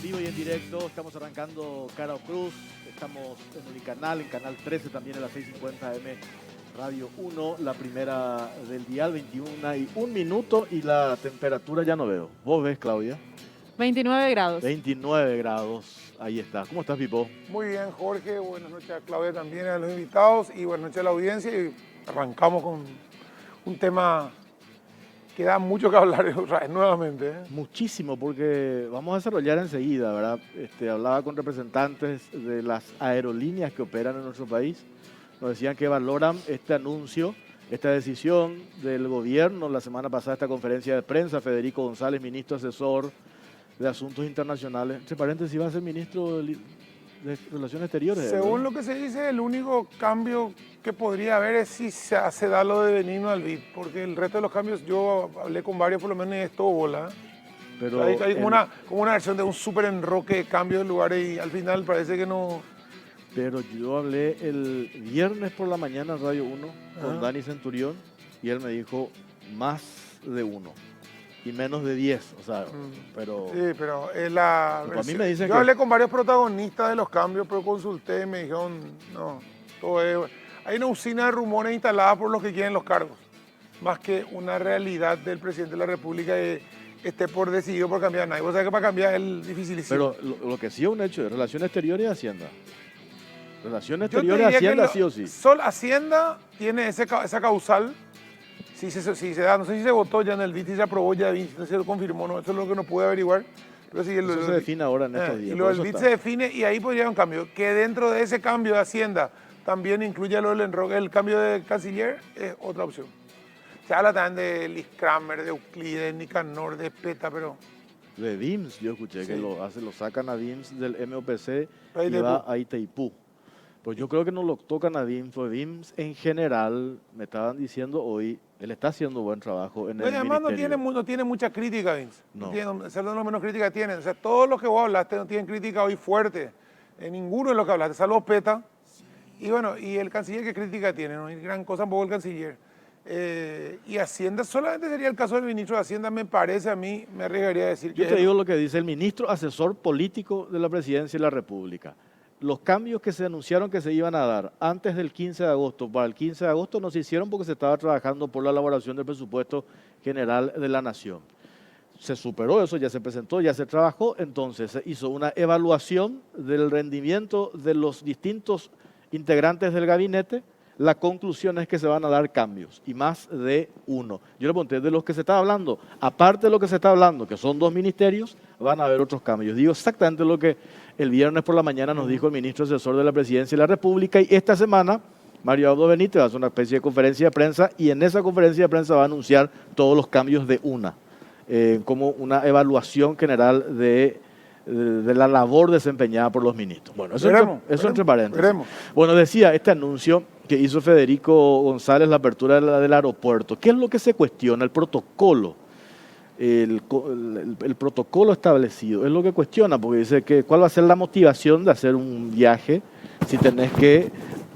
en vivo y en directo. Estamos arrancando Cara o Cruz. Estamos en Unicanal, en Canal 13 también en la 650 AM Radio 1. La primera del dial, 21:01 y la temperatura ya no veo. ¿Vos ves, Claudia? 29 grados. 29 grados. Ahí está. ¿Cómo estás, Pipo? Muy bien, Jorge. Buenas noches a Claudia también, a los invitados y buenas noches a la audiencia. Y arrancamos con un tema que da mucho que hablar nuevamente. Muchísimo, porque vamos a desarrollar enseguida, ¿verdad? Hablaba con representantes de las aerolíneas que operan en nuestro país. Nos decían que valoran este anuncio, esta decisión del gobierno. La semana pasada esta conferencia de prensa, Federico González, ministro asesor de Asuntos Internacionales. Entre paréntesis, va a ser ministro de Relaciones Exteriores. Según lo que se dice, el único cambio que podría haber es si se da lo de Benigno al BID, porque el resto de los cambios, yo hablé con varios, por lo menos, y es todo bola. Pero hay como una versión de un súper enroque de cambio de lugares y al final parece que no... Pero yo hablé el viernes por la mañana en Radio 1 con Dani Centurión y él me dijo más de 1 y menos de 10, o sea, pero... Sí, pero es la... A mí me dicen yo hablé con varios protagonistas de los cambios, pero consulté y me dijeron, no, todo es... Hay una usina de rumores instalada por los que quieren los cargos, más que una realidad del presidente de la República que esté por decidido por cambiar a nadie. Vos sabés que para cambiar es dificilísimo. Pero lo que sí es un hecho de Relaciones Exteriores y Hacienda. Relaciones Exteriores y Hacienda sí o sí. Solo Hacienda tiene esa causal. Si se da, no sé si se votó ya en el BID, si se aprobó ya, no se lo confirmó, no, eso es lo que no pude averiguar. Pero sí, eso se define ahora en estos días. Y lo del BID se define y ahí podría haber un cambio. Que dentro de ese cambio de Hacienda también incluye lo del enroque, el cambio de canciller, es otra opción. Se habla también de Liz Kramer, de Euclides, Nicanor, de PETA, pero... De DIMS, yo escuché que lo sacan a DIMS del MOPC Ahí y va a Itaipú. Pues yo creo que no lo tocan a DIMS, porque DIMS en general, me estaban diciendo hoy, él está haciendo buen trabajo en el además ministerio. no tiene mucha crítica, Vince. No. Ser de los menos crítica que tienen. O sea, todos los que vos hablaste no tienen crítica hoy fuerte. Ninguno de los que hablaste, salvo PETA. Y bueno, y el canciller, ¿qué crítica tiene? No hay gran cosa tampoco el canciller. Y Hacienda, solamente sería el caso del ministro de Hacienda, me parece a mí, me arriesgaría a decir que... Yo te digo lo que dice el ministro asesor político de la Presidencia de la República. Los cambios que se anunciaron que se iban a dar antes del 15 de agosto, para el 15 de agosto no se hicieron porque se estaba trabajando por la elaboración del presupuesto general de la Nación. Se superó eso, ya se presentó, ya se trabajó, entonces se hizo una evaluación del rendimiento de los distintos integrantes del gabinete. La conclusión es que se van a dar cambios, y más de uno. Yo le pregunté, de los que se está hablando, aparte de lo que se está hablando, que son 2 ministerios, van a haber otros cambios. Digo exactamente lo que el viernes por la mañana nos dijo el ministro asesor de la Presidencia de la República, y esta semana Mario Abdo Benítez va a hacer una especie de conferencia de prensa, y en esa conferencia de prensa va a anunciar todos los cambios de una, como una evaluación general de la labor desempeñada por los ministros. Bueno, eso entre paréntesis. Veremos. Bueno, decía este anuncio que hizo Federico González, la apertura del aeropuerto. ¿Qué es lo que se cuestiona? El protocolo. El protocolo establecido es lo que cuestiona, porque dice que cuál va a ser la motivación de hacer un viaje si tenés que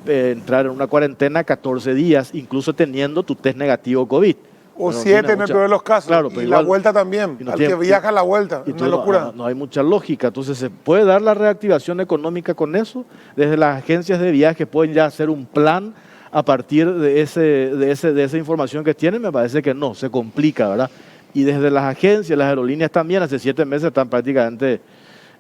entrar en una cuarentena 14 días, incluso teniendo tu test negativo COVID. O 7 en el peor de los casos. Claro, y igual, la vuelta también. Al que viaja la vuelta. Una locura. No hay mucha lógica. Entonces, ¿se puede dar la reactivación económica con eso? Desde las agencias de viaje pueden ya hacer un plan a partir de esa información que tienen. Me parece que no, se complica, ¿verdad? Y desde las agencias, las aerolíneas también, hace 7 meses están prácticamente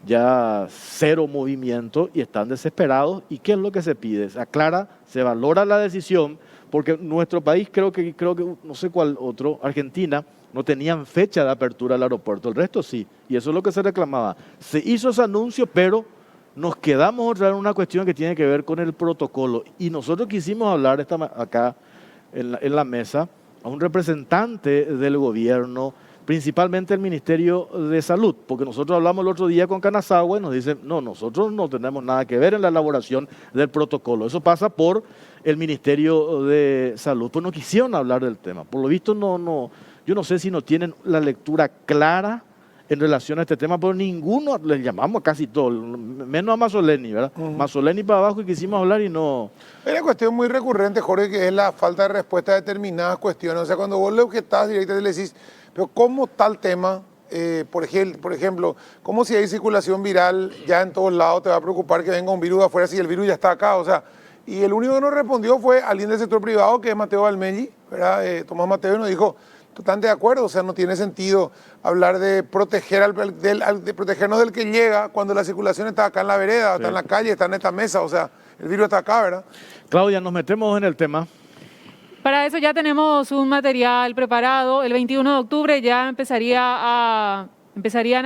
ya cero movimiento y están desesperados. ¿Y qué es lo que se pide? Se aclara, se valora la decisión, porque nuestro país, creo que no sé cuál otro, Argentina, no tenían fecha de apertura del aeropuerto, el resto sí, y eso es lo que se reclamaba. Se hizo ese anuncio, pero nos quedamos otra vez en una cuestión que tiene que ver con el protocolo, y nosotros quisimos hablar acá en la mesa a un representante del gobierno, principalmente el Ministerio de Salud, porque nosotros hablamos el otro día con Canazagua y nos dicen, no, nosotros no tenemos nada que ver en la elaboración del protocolo, eso pasa por el Ministerio de Salud. Pues no quisieron hablar del tema, por lo visto yo no sé si no tienen la lectura clara en relación a este tema, pero ninguno, les llamamos a casi todos, menos a Mazzoleni, ¿verdad? Mazzoleni para abajo y quisimos hablar y no... Hay una cuestión muy recurrente, Jorge, que es la falta de respuesta a determinadas cuestiones. O sea, cuando vos le objetás directamente le decís, pero ¿cómo tal tema Por ejemplo, como si hay circulación viral ya en todos lados, te va a preocupar que venga un virus de afuera si el virus ya está acá, o sea, y el único que nos respondió fue alguien del sector privado, que es Mateo Valmelli, ¿verdad? Tomás Mateo, y nos dijo, totalmente de acuerdo, o sea, no tiene sentido hablar de proteger de protegernos del que llega cuando la circulación está acá en la vereda, Sí. está en la calle, está en esta mesa, o sea, el virus está acá, ¿verdad? Claudia, nos metemos en el tema. Para eso ya tenemos un material preparado. El 21 de octubre ya empezarían a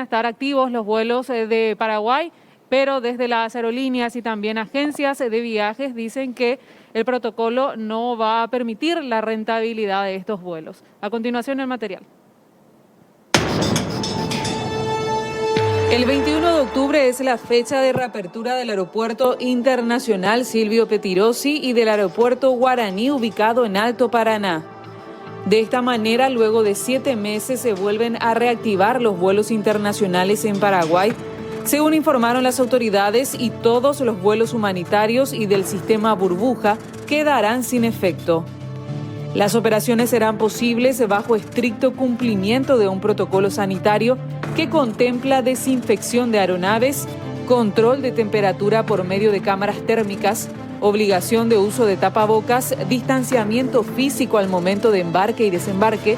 estar activos los vuelos de Paraguay, pero desde las aerolíneas y también agencias de viajes dicen que el protocolo no va a permitir la rentabilidad de estos vuelos. A continuación, el material. El 21 de octubre es la fecha de reapertura del Aeropuerto Internacional Silvio Pettirossi y del Aeropuerto Guaraní, ubicado en Alto Paraná. De esta manera, luego de 7 meses, se vuelven a reactivar los vuelos internacionales en Paraguay, según informaron las autoridades, y todos los vuelos humanitarios y del sistema burbuja quedarán sin efecto. Las operaciones serán posibles bajo estricto cumplimiento de un protocolo sanitario que contempla desinfección de aeronaves, control de temperatura por medio de cámaras térmicas, obligación de uso de tapabocas, distanciamiento físico al momento de embarque y desembarque,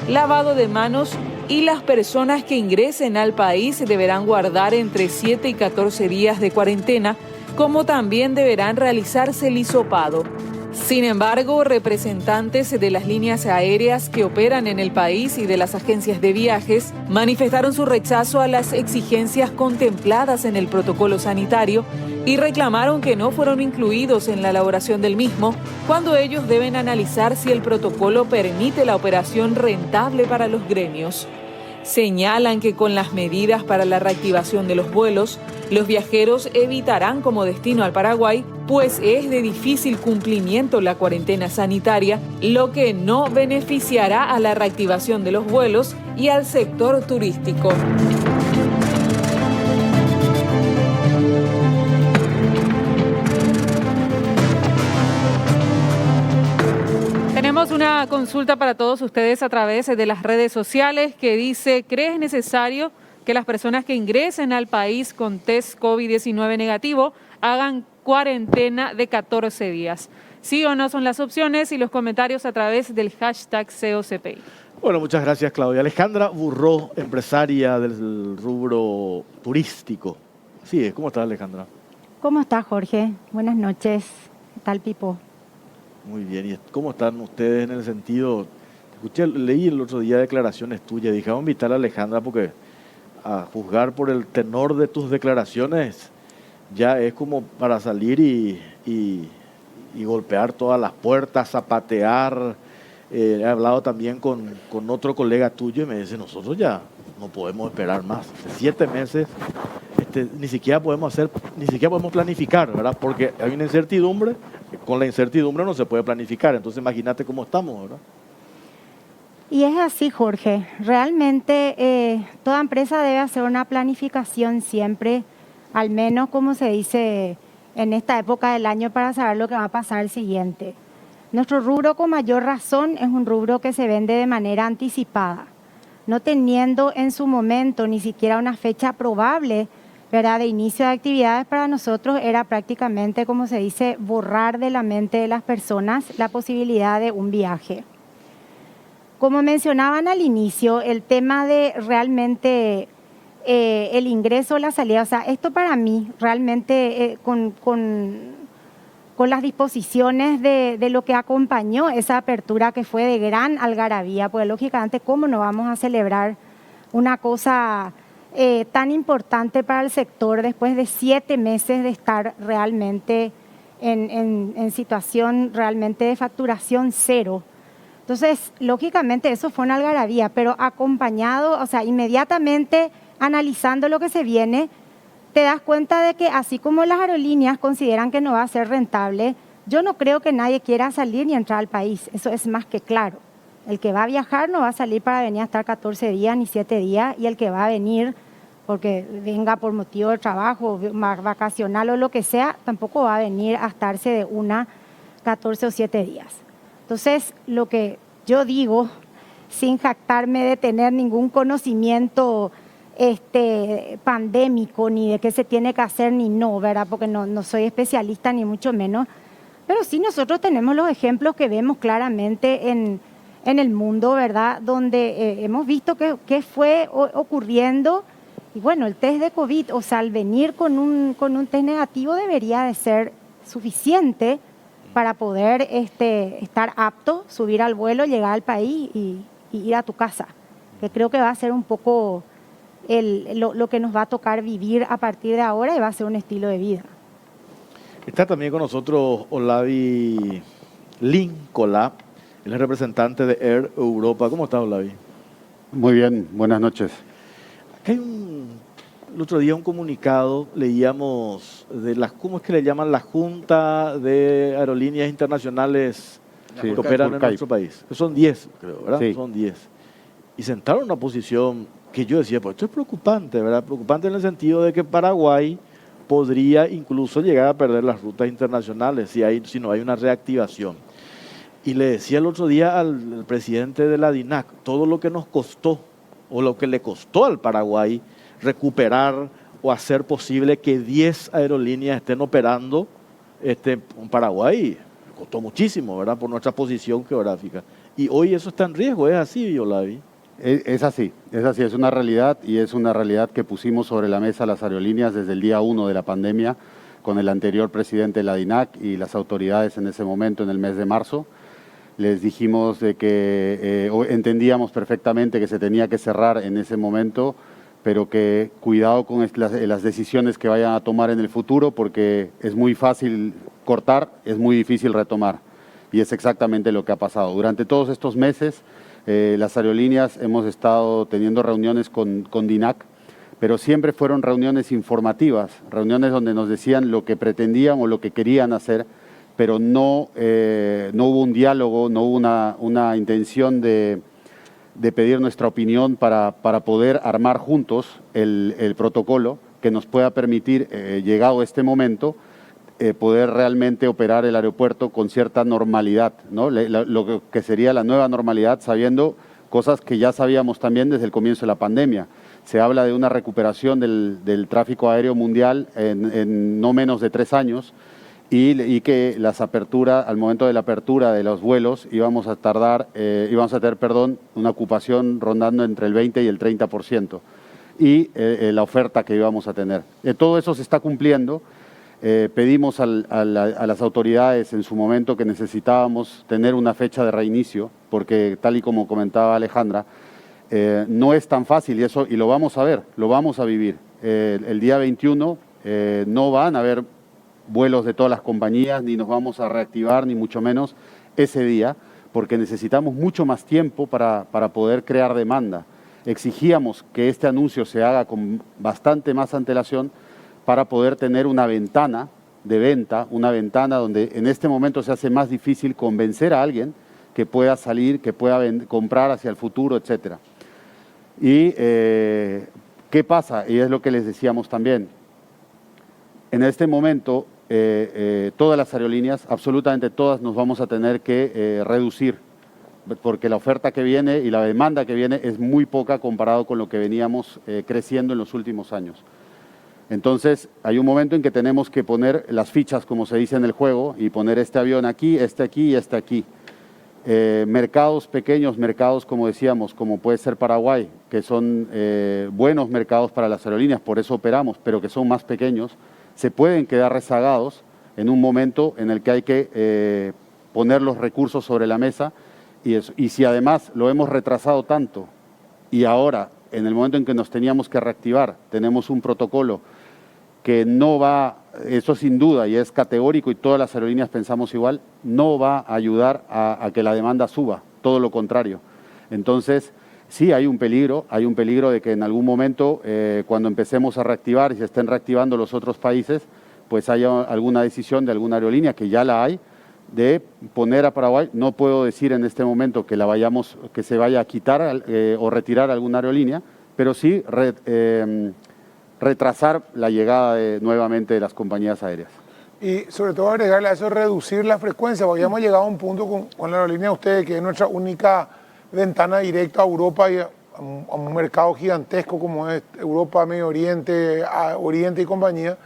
lavado de manos, y las personas que ingresen al país deberán guardar entre 7 y 14 días de cuarentena, como también deberán realizarse el hisopado. Sin embargo, representantes de las líneas aéreas que operan en el país y de las agencias de viajes manifestaron su rechazo a las exigencias contempladas en el protocolo sanitario y reclamaron que no fueron incluidos en la elaboración del mismo, cuando ellos deben analizar si el protocolo permite la operación rentable para los gremios. Señalan que con las medidas para la reactivación de los vuelos, los viajeros evitarán como destino al Paraguay, pues es de difícil cumplimiento la cuarentena sanitaria, lo que no beneficiará a la reactivación de los vuelos y al sector turístico. Tenemos una consulta para todos ustedes a través de las redes sociales que dice: ¿crees necesario que las personas que ingresen al país con test COVID-19 negativo hagan cuarentena de 14 días? Sí o no son las opciones, y los comentarios a través del hashtag COCPI. Bueno, muchas gracias, Claudia. Alejandra Burró, empresaria del rubro turístico. Sí, ¿cómo estás, Alejandra? ¿Cómo estás, Jorge? Buenas noches. ¿Qué tal, Pipo? Muy bien. ¿Y cómo están ustedes en el sentido? Leí el otro día declaraciones tuyas. Dije, vamos a invitar a Alejandra porque a juzgar por el tenor de tus declaraciones ya es como para salir y golpear todas las puertas, zapatear. He hablado también con otro colega tuyo y me dice, nosotros ya no podemos esperar más. 7 meses ni siquiera podemos planificar, ¿verdad? Porque hay una incertidumbre, con la incertidumbre no se puede planificar. Entonces imagínate cómo estamos, ¿verdad? Y es así, Jorge. Realmente toda empresa debe hacer una planificación siempre, al menos como se dice en esta época del año, para saber lo que va a pasar el siguiente. Nuestro rubro, con mayor razón, es un rubro que se vende de manera anticipada, no teniendo en su momento ni siquiera una fecha probable, ¿verdad?, de inicio de actividades. Para nosotros era prácticamente, como se dice, borrar de la mente de las personas la posibilidad de un viaje. Como mencionaban al inicio, el tema de realmente el ingreso o la salida, o sea, esto para mí realmente con las disposiciones de lo que acompañó esa apertura, que fue de gran algarabía, pues lógicamente, ¿cómo no vamos a celebrar una cosa tan importante para el sector después de 7 meses de estar realmente en situación realmente de facturación cero? Entonces, lógicamente eso fue una algarabía, pero acompañado, o sea, inmediatamente analizando lo que se viene, te das cuenta de que así como las aerolíneas consideran que no va a ser rentable, yo no creo que nadie quiera salir ni entrar al país. Eso es más que claro. El que va a viajar no va a salir para venir a estar 14 días ni 7 días, y el que va a venir porque venga por motivo de trabajo, vacacional o lo que sea, tampoco va a venir a estarse de 14 o 7 días. Entonces, lo que yo digo, sin jactarme de tener ningún conocimiento pandémico, ni de qué se tiene que hacer ni no, ¿verdad? Porque no soy especialista ni mucho menos. Pero sí nosotros tenemos los ejemplos que vemos claramente en el mundo, ¿verdad? Donde hemos visto que fue ocurriendo. Y bueno, el test de COVID, o sea, al venir con un test negativo debería de ser suficiente para poder estar apto, subir al vuelo, llegar al país y ir a tu casa. Que creo que va a ser un poco lo que nos va a tocar vivir a partir de ahora y va a ser un estilo de vida. Está también con nosotros Olavi Linkola, el representante de Air Europa. ¿Cómo está, Olavi? Muy bien, buenas noches. Aquí hay el otro día un comunicado, leíamos de ¿cómo es que le llaman? La Junta de Aerolíneas Internacionales Sí, que operan en Furcai. nuestro país. Que son 10, creo, ¿verdad? Sí. Son 10. Y sentaron una posición que yo decía, pues esto es preocupante, ¿verdad? Preocupante en el sentido de que Paraguay podría incluso llegar a perder las rutas internacionales si no hay una reactivación. Y le decía el otro día al presidente de la DINAC, todo lo que nos costó o lo que le costó al Paraguay recuperar o hacer posible que 10 aerolíneas estén operando en Paraguay, costó muchísimo, ¿verdad? Por nuestra posición geográfica. Y hoy eso está en riesgo, ¿es así, Olavi? Es así, es una realidad y es una realidad que pusimos sobre la mesa las aerolíneas desde el día 1 de la pandemia con el anterior presidente de la DINAC y las autoridades en ese momento, en el mes de marzo. Les dijimos de que entendíamos perfectamente que se tenía que cerrar en ese momento, pero que cuidado con las decisiones que vayan a tomar en el futuro, porque es muy fácil cortar, es muy difícil retomar. Y es exactamente lo que ha pasado. Durante todos estos meses, las aerolíneas hemos estado teniendo reuniones con DINAC, pero siempre fueron reuniones informativas, reuniones donde nos decían lo que pretendían o lo que querían hacer, pero no hubo un diálogo, no hubo una intención de pedir nuestra opinión para poder armar juntos el protocolo que nos pueda permitir, llegado este momento, poder realmente operar el aeropuerto con cierta normalidad, ¿no? Lo que sería la nueva normalidad, sabiendo cosas que ya sabíamos también desde el comienzo de la pandemia. Se habla de una recuperación del tráfico aéreo mundial en no menos de 3 años y que al momento de la apertura de los vuelos íbamos a tener una ocupación rondando entre el 20 y el 30% y la oferta que íbamos a tener. Todo eso se está cumpliendo. Pedimos a las autoridades en su momento que necesitábamos tener una fecha de reinicio, porque tal y como comentaba Alejandra, no es tan fácil y lo vamos a ver, lo vamos a vivir. El día 21 no van a haber vuelos de todas las compañías, ni nos vamos a reactivar, ni mucho menos ese día, porque necesitamos mucho más tiempo para poder crear demanda. Exigíamos que este anuncio se haga con bastante más antelación para poder tener una ventana de venta, una ventana donde en este momento se hace más difícil convencer a alguien que pueda salir, que pueda comprar hacia el futuro, etc. Y ¿qué pasa? Y es lo que les decíamos también. En este momento, todas las aerolíneas, absolutamente todas, nos vamos a tener que reducir, porque la oferta que viene y la demanda que viene es muy poca comparado con lo que veníamos creciendo en los últimos años. Entonces, hay un momento en que tenemos que poner las fichas, como se dice en el juego, y poner este avión aquí y este aquí. Mercados pequeños, mercados, como decíamos, como puede ser Paraguay, que son buenos mercados para las aerolíneas, por eso operamos, pero que son más pequeños, se pueden quedar rezagados en un momento en el que hay que poner los recursos sobre la mesa, y si además lo hemos retrasado tanto, y ahora, en el momento en que nos teníamos que reactivar, tenemos un protocolo que no va, eso sin duda, y es categórico y todas las aerolíneas pensamos igual, no va a ayudar a que la demanda suba, todo lo contrario. Entonces, sí hay un peligro de que en algún momento, cuando empecemos a reactivar y se estén reactivando los otros países, pues haya alguna decisión de alguna aerolínea, que ya la hay, de poner a Paraguay. No puedo decir en este momento que se vaya a quitar o retirar alguna aerolínea, pero sí retrasar la llegada nuevamente de las compañías aéreas. Y sobre todo agregarle a eso, reducir la frecuencia, porque ya hemos llegado a un punto con la aerolínea de ustedes, que es nuestra única ventana directa a Europa y a un mercado gigantesco como es Europa, Medio Oriente, Oriente y compañía.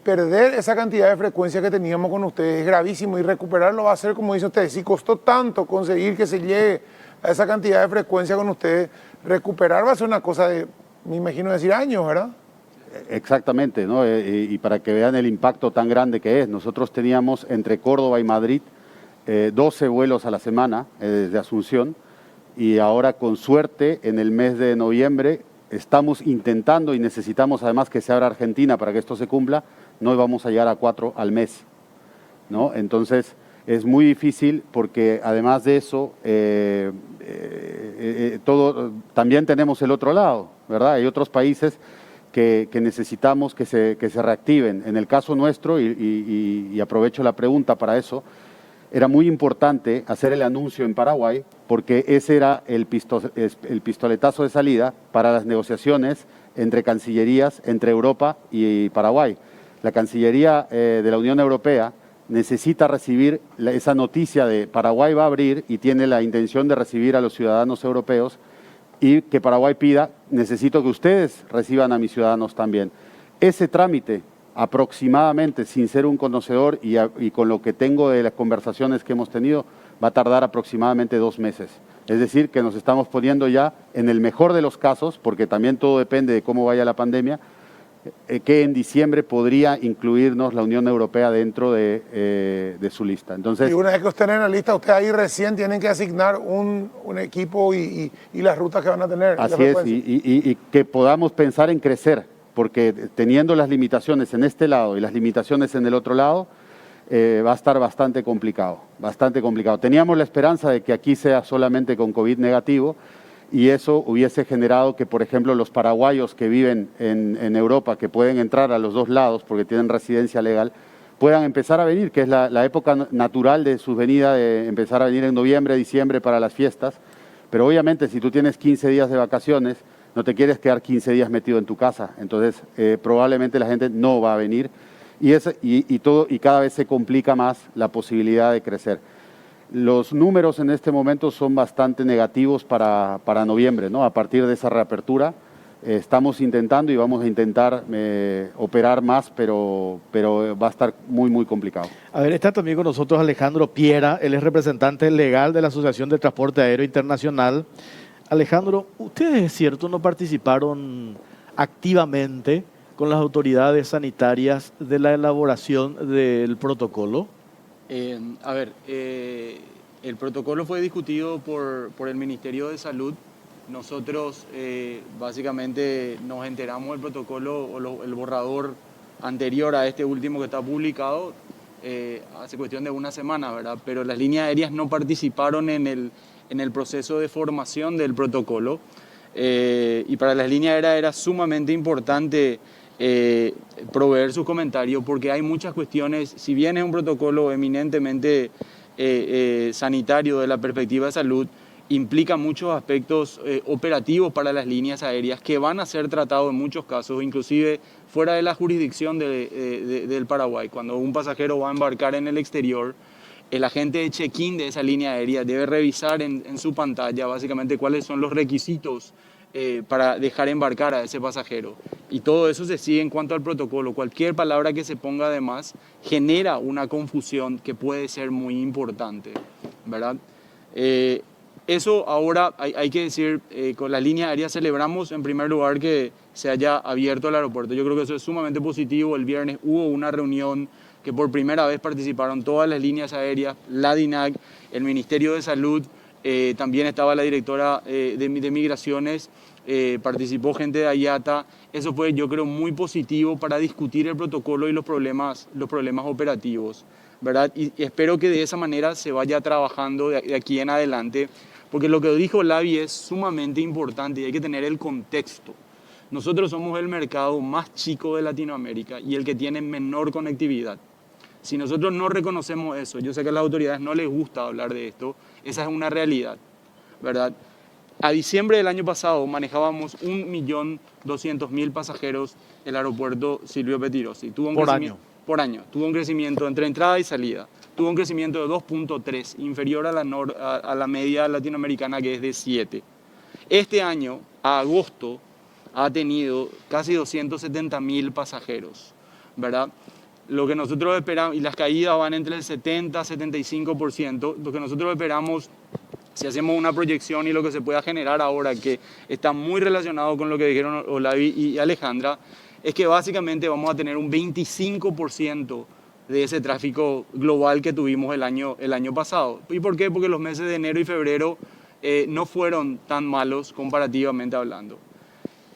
Perder esa cantidad de frecuencia que teníamos con ustedes es gravísimo y recuperarlo va a ser, como dice usted, si costó tanto conseguir que se llegue a esa cantidad de frecuencia con ustedes, recuperar va a ser una cosa de, me imagino decir, años, ¿verdad? Exactamente, ¿no? Y para que vean el impacto tan grande que es, nosotros teníamos entre Córdoba y Madrid 12 vuelos a la semana desde Asunción y ahora con suerte en el mes de noviembre estamos intentando y necesitamos además que se abra Argentina para que esto se cumpla, no vamos a llegar a 4 al mes, ¿no? Entonces es muy difícil porque además de eso, también tenemos el otro lado, ¿verdad? Hay otros países que necesitamos que se reactiven. En el caso nuestro, y aprovecho la pregunta para eso, era muy importante hacer el anuncio en Paraguay porque ese era el pistoletazo de salida para las negociaciones entre cancillerías, entre Europa y Paraguay. La Cancillería de la Unión Europea necesita recibir esa noticia de Paraguay va a abrir y tiene la intención de recibir a los ciudadanos europeos y que Paraguay pida, necesito que ustedes reciban a mis ciudadanos también. Ese trámite aproximadamente, sin ser un conocedor y con lo que tengo de las conversaciones que hemos tenido, va a tardar aproximadamente 2 meses. Es decir, que nos estamos poniendo ya, en el mejor de los casos, porque también todo depende de cómo vaya la pandemia, que en diciembre podría incluirnos la Unión Europea dentro de su lista. Entonces, y una vez que estén en la lista, ustedes ahí recién tienen que asignar un equipo y las rutas que van a tener. Así es, y que podamos pensar en crecer, porque teniendo las limitaciones en este lado y las limitaciones en el otro lado, va a estar bastante complicado, bastante complicado. Teníamos la esperanza de que aquí sea solamente con COVID negativo, y eso hubiese generado que, por ejemplo, los paraguayos que viven en Europa, que pueden entrar a los dos lados porque tienen residencia legal, puedan empezar a venir, que es la época natural de su venida, de empezar a venir en noviembre, diciembre para las fiestas. Pero obviamente si tú tienes 15 días de vacaciones, no te quieres quedar 15 días metido en tu casa. Entonces probablemente la gente no va a venir y cada vez se complica más la posibilidad de crecer. Los números en este momento son bastante negativos para noviembre, ¿no? A partir de esa reapertura estamos intentando y vamos a intentar operar más, pero va a estar muy, muy complicado. A ver, está también con nosotros Alejandro Piera, él es representante legal de la Asociación de Transporte Aéreo Internacional. Alejandro, ¿ustedes, es cierto, no participaron activamente con las autoridades sanitarias de la elaboración del protocolo? El protocolo fue discutido por el Ministerio de Salud. Nosotros básicamente nos enteramos del protocolo o el borrador anterior a este último que está publicado hace cuestión de una semana, ¿verdad? Pero las líneas aéreas no participaron en el proceso de formación del protocolo y para las líneas aéreas era sumamente importante proveer sus comentarios porque hay muchas cuestiones, si bien es un protocolo eminentemente sanitario de la perspectiva de salud, implica muchos aspectos operativos para las líneas aéreas que van a ser tratados en muchos casos, inclusive fuera de la jurisdicción del Paraguay. Cuando un pasajero va a embarcar en el exterior, el agente de check-in de esa línea aérea debe revisar en su pantalla básicamente cuáles son los requisitos para dejar embarcar a ese pasajero. Y todo eso se sigue en cuanto al protocolo. Cualquier palabra que se ponga además genera una confusión que puede ser muy importante, ¿verdad? Eso ahora hay que decir, con la línea aérea celebramos en primer lugar que se haya abierto el aeropuerto. Yo creo que eso es sumamente positivo. El viernes hubo una reunión que por primera vez participaron todas las líneas aéreas, la DINAC, el Ministerio de Salud, también estaba la directora de Migraciones, participó gente de IATA. Eso fue, yo creo, muy positivo para discutir el protocolo y los problemas operativos, ¿verdad? Y espero que de esa manera se vaya trabajando de aquí en adelante, porque lo que dijo Lavi es sumamente importante y hay que tener el contexto. Nosotros somos el mercado más chico de Latinoamérica y el que tiene menor conectividad. Si nosotros no reconocemos eso, yo sé que a las autoridades no les gusta hablar de esto, esa es una realidad, ¿verdad? A diciembre del año pasado manejábamos 1.200.000 pasajeros el aeropuerto Silvio Pettirossi. Por año. Por año. Tuvo un crecimiento entre entrada y salida. tuvo un crecimiento de 2.3, inferior a la media latinoamericana, que es de 7. Este año, a agosto, ha tenido casi 270.000 pasajeros, ¿verdad? Lo que nosotros esperamos, y las caídas van entre el 70 y 75%, lo que nosotros esperamos, si hacemos una proyección y lo que se pueda generar ahora, que está muy relacionado con lo que dijeron Olavi y Alejandra, es que básicamente vamos a tener un 25% de ese tráfico global que tuvimos el año pasado. ¿Y por qué? Porque los meses de enero y febrero no fueron tan malos comparativamente hablando.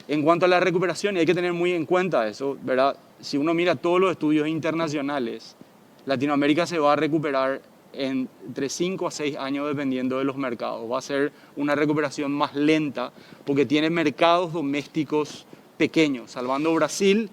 En cuanto a la recuperación, y hay que tener muy en cuenta eso, ¿verdad? Si uno mira todos los estudios internacionales, Latinoamérica se va a recuperar entre 5 a 6 años dependiendo de los mercados. Va a ser una recuperación más lenta porque tiene mercados domésticos pequeños, salvando Brasil,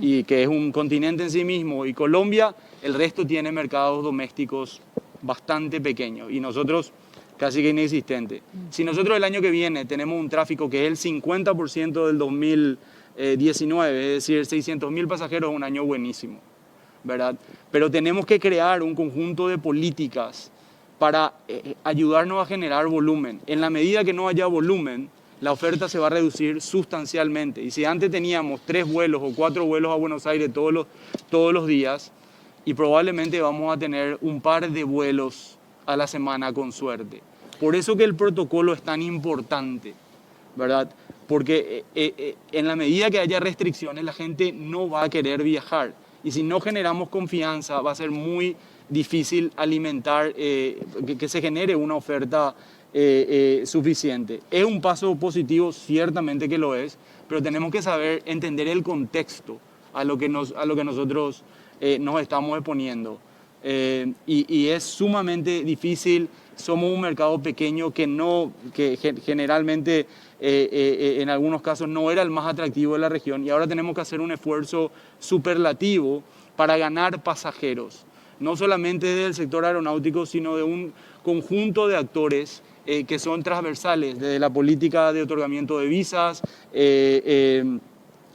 y que es un continente en sí mismo, y Colombia, el resto tiene mercados domésticos bastante pequeños y nosotros casi que inexistente. Si nosotros el año que viene tenemos un tráfico que es el 50% del 2019, es decir, 600.000 pasajeros, es un año buenísimo, ¿verdad? Pero tenemos que crear un conjunto de políticas para ayudarnos a generar volumen. En la medida que no haya volumen, la oferta se va a reducir sustancialmente. Y si antes teníamos 3 vuelos o 4 vuelos a Buenos Aires todos los días, y probablemente vamos a tener un par de vuelos a la semana con suerte. Por eso que el protocolo es tan importante, ¿verdad? Porque en la medida que haya restricciones, la gente no va a querer viajar. Y si no generamos confianza, va a ser muy difícil alimentar, que se genere una oferta suficiente. Es un paso positivo, ciertamente que lo es, pero tenemos que saber entender el contexto a lo que nosotros nos estamos exponiendo. Y es sumamente difícil. Somos un mercado pequeño que generalmente en algunos casos no era el más atractivo de la región, y ahora tenemos que hacer un esfuerzo superlativo para ganar pasajeros, no solamente del sector aeronáutico, sino de un conjunto de actores que son transversales, desde la política de otorgamiento de visas,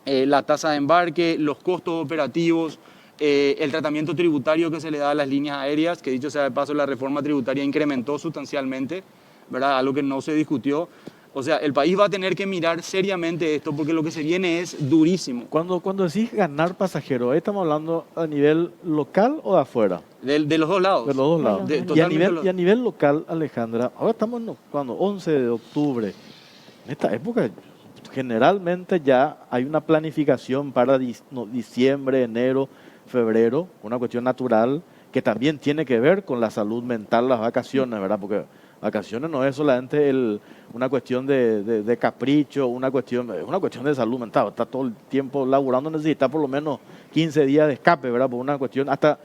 la tasa de embarque, los costos operativos, el tratamiento tributario que se le da a las líneas aéreas, que dicho sea de paso, la reforma tributaria incrementó sustancialmente, ¿verdad? Algo que no se discutió. O sea, el país va a tener que mirar seriamente esto, porque lo que se viene es durísimo. Cuando decís ganar pasajeros, ¿estamos hablando a nivel local o de afuera? De los dos lados. De los dos lados. Y a nivel local, Alejandra, ahora estamos cuando 11 de octubre. En esta época generalmente ya hay una planificación para diciembre, enero, febrero, una cuestión natural que también tiene que ver con la salud mental, las vacaciones, ¿verdad? Porque vacaciones no es solamente una cuestión de capricho, es una cuestión de salud mental. Está todo el tiempo laburando, necesita por lo menos 15 días de escape, ¿verdad? Por una cuestión, hasta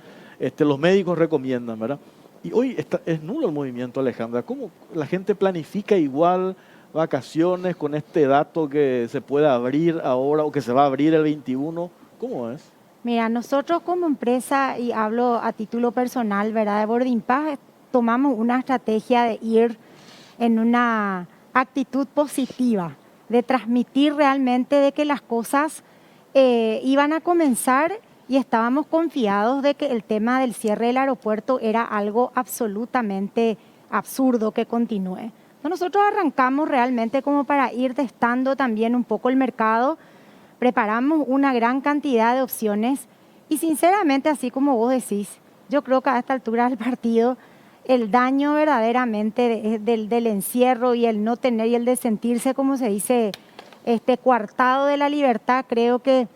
los médicos recomiendan, ¿verdad? Y hoy es nulo el movimiento, Alejandra. ¿Cómo la gente planifica igual vacaciones con este dato que se puede abrir ahora o que se va a abrir el 21? ¿Cómo es? Mira, nosotros como empresa, y hablo a título personal, ¿verdad? De Boarding Pass, tomamos una estrategia de ir en una actitud positiva, de transmitir realmente de que las cosas iban a comenzar, y estábamos confiados de que el tema del cierre del aeropuerto era algo absolutamente absurdo que continúe. Entonces nosotros arrancamos realmente como para ir testando también un poco el mercado, preparamos una gran cantidad de opciones y sinceramente, así como vos decís, yo creo que a esta altura del partido el daño verdaderamente del encierro y el no tener y el de sentirse, como se dice, coartado de la libertad, creo que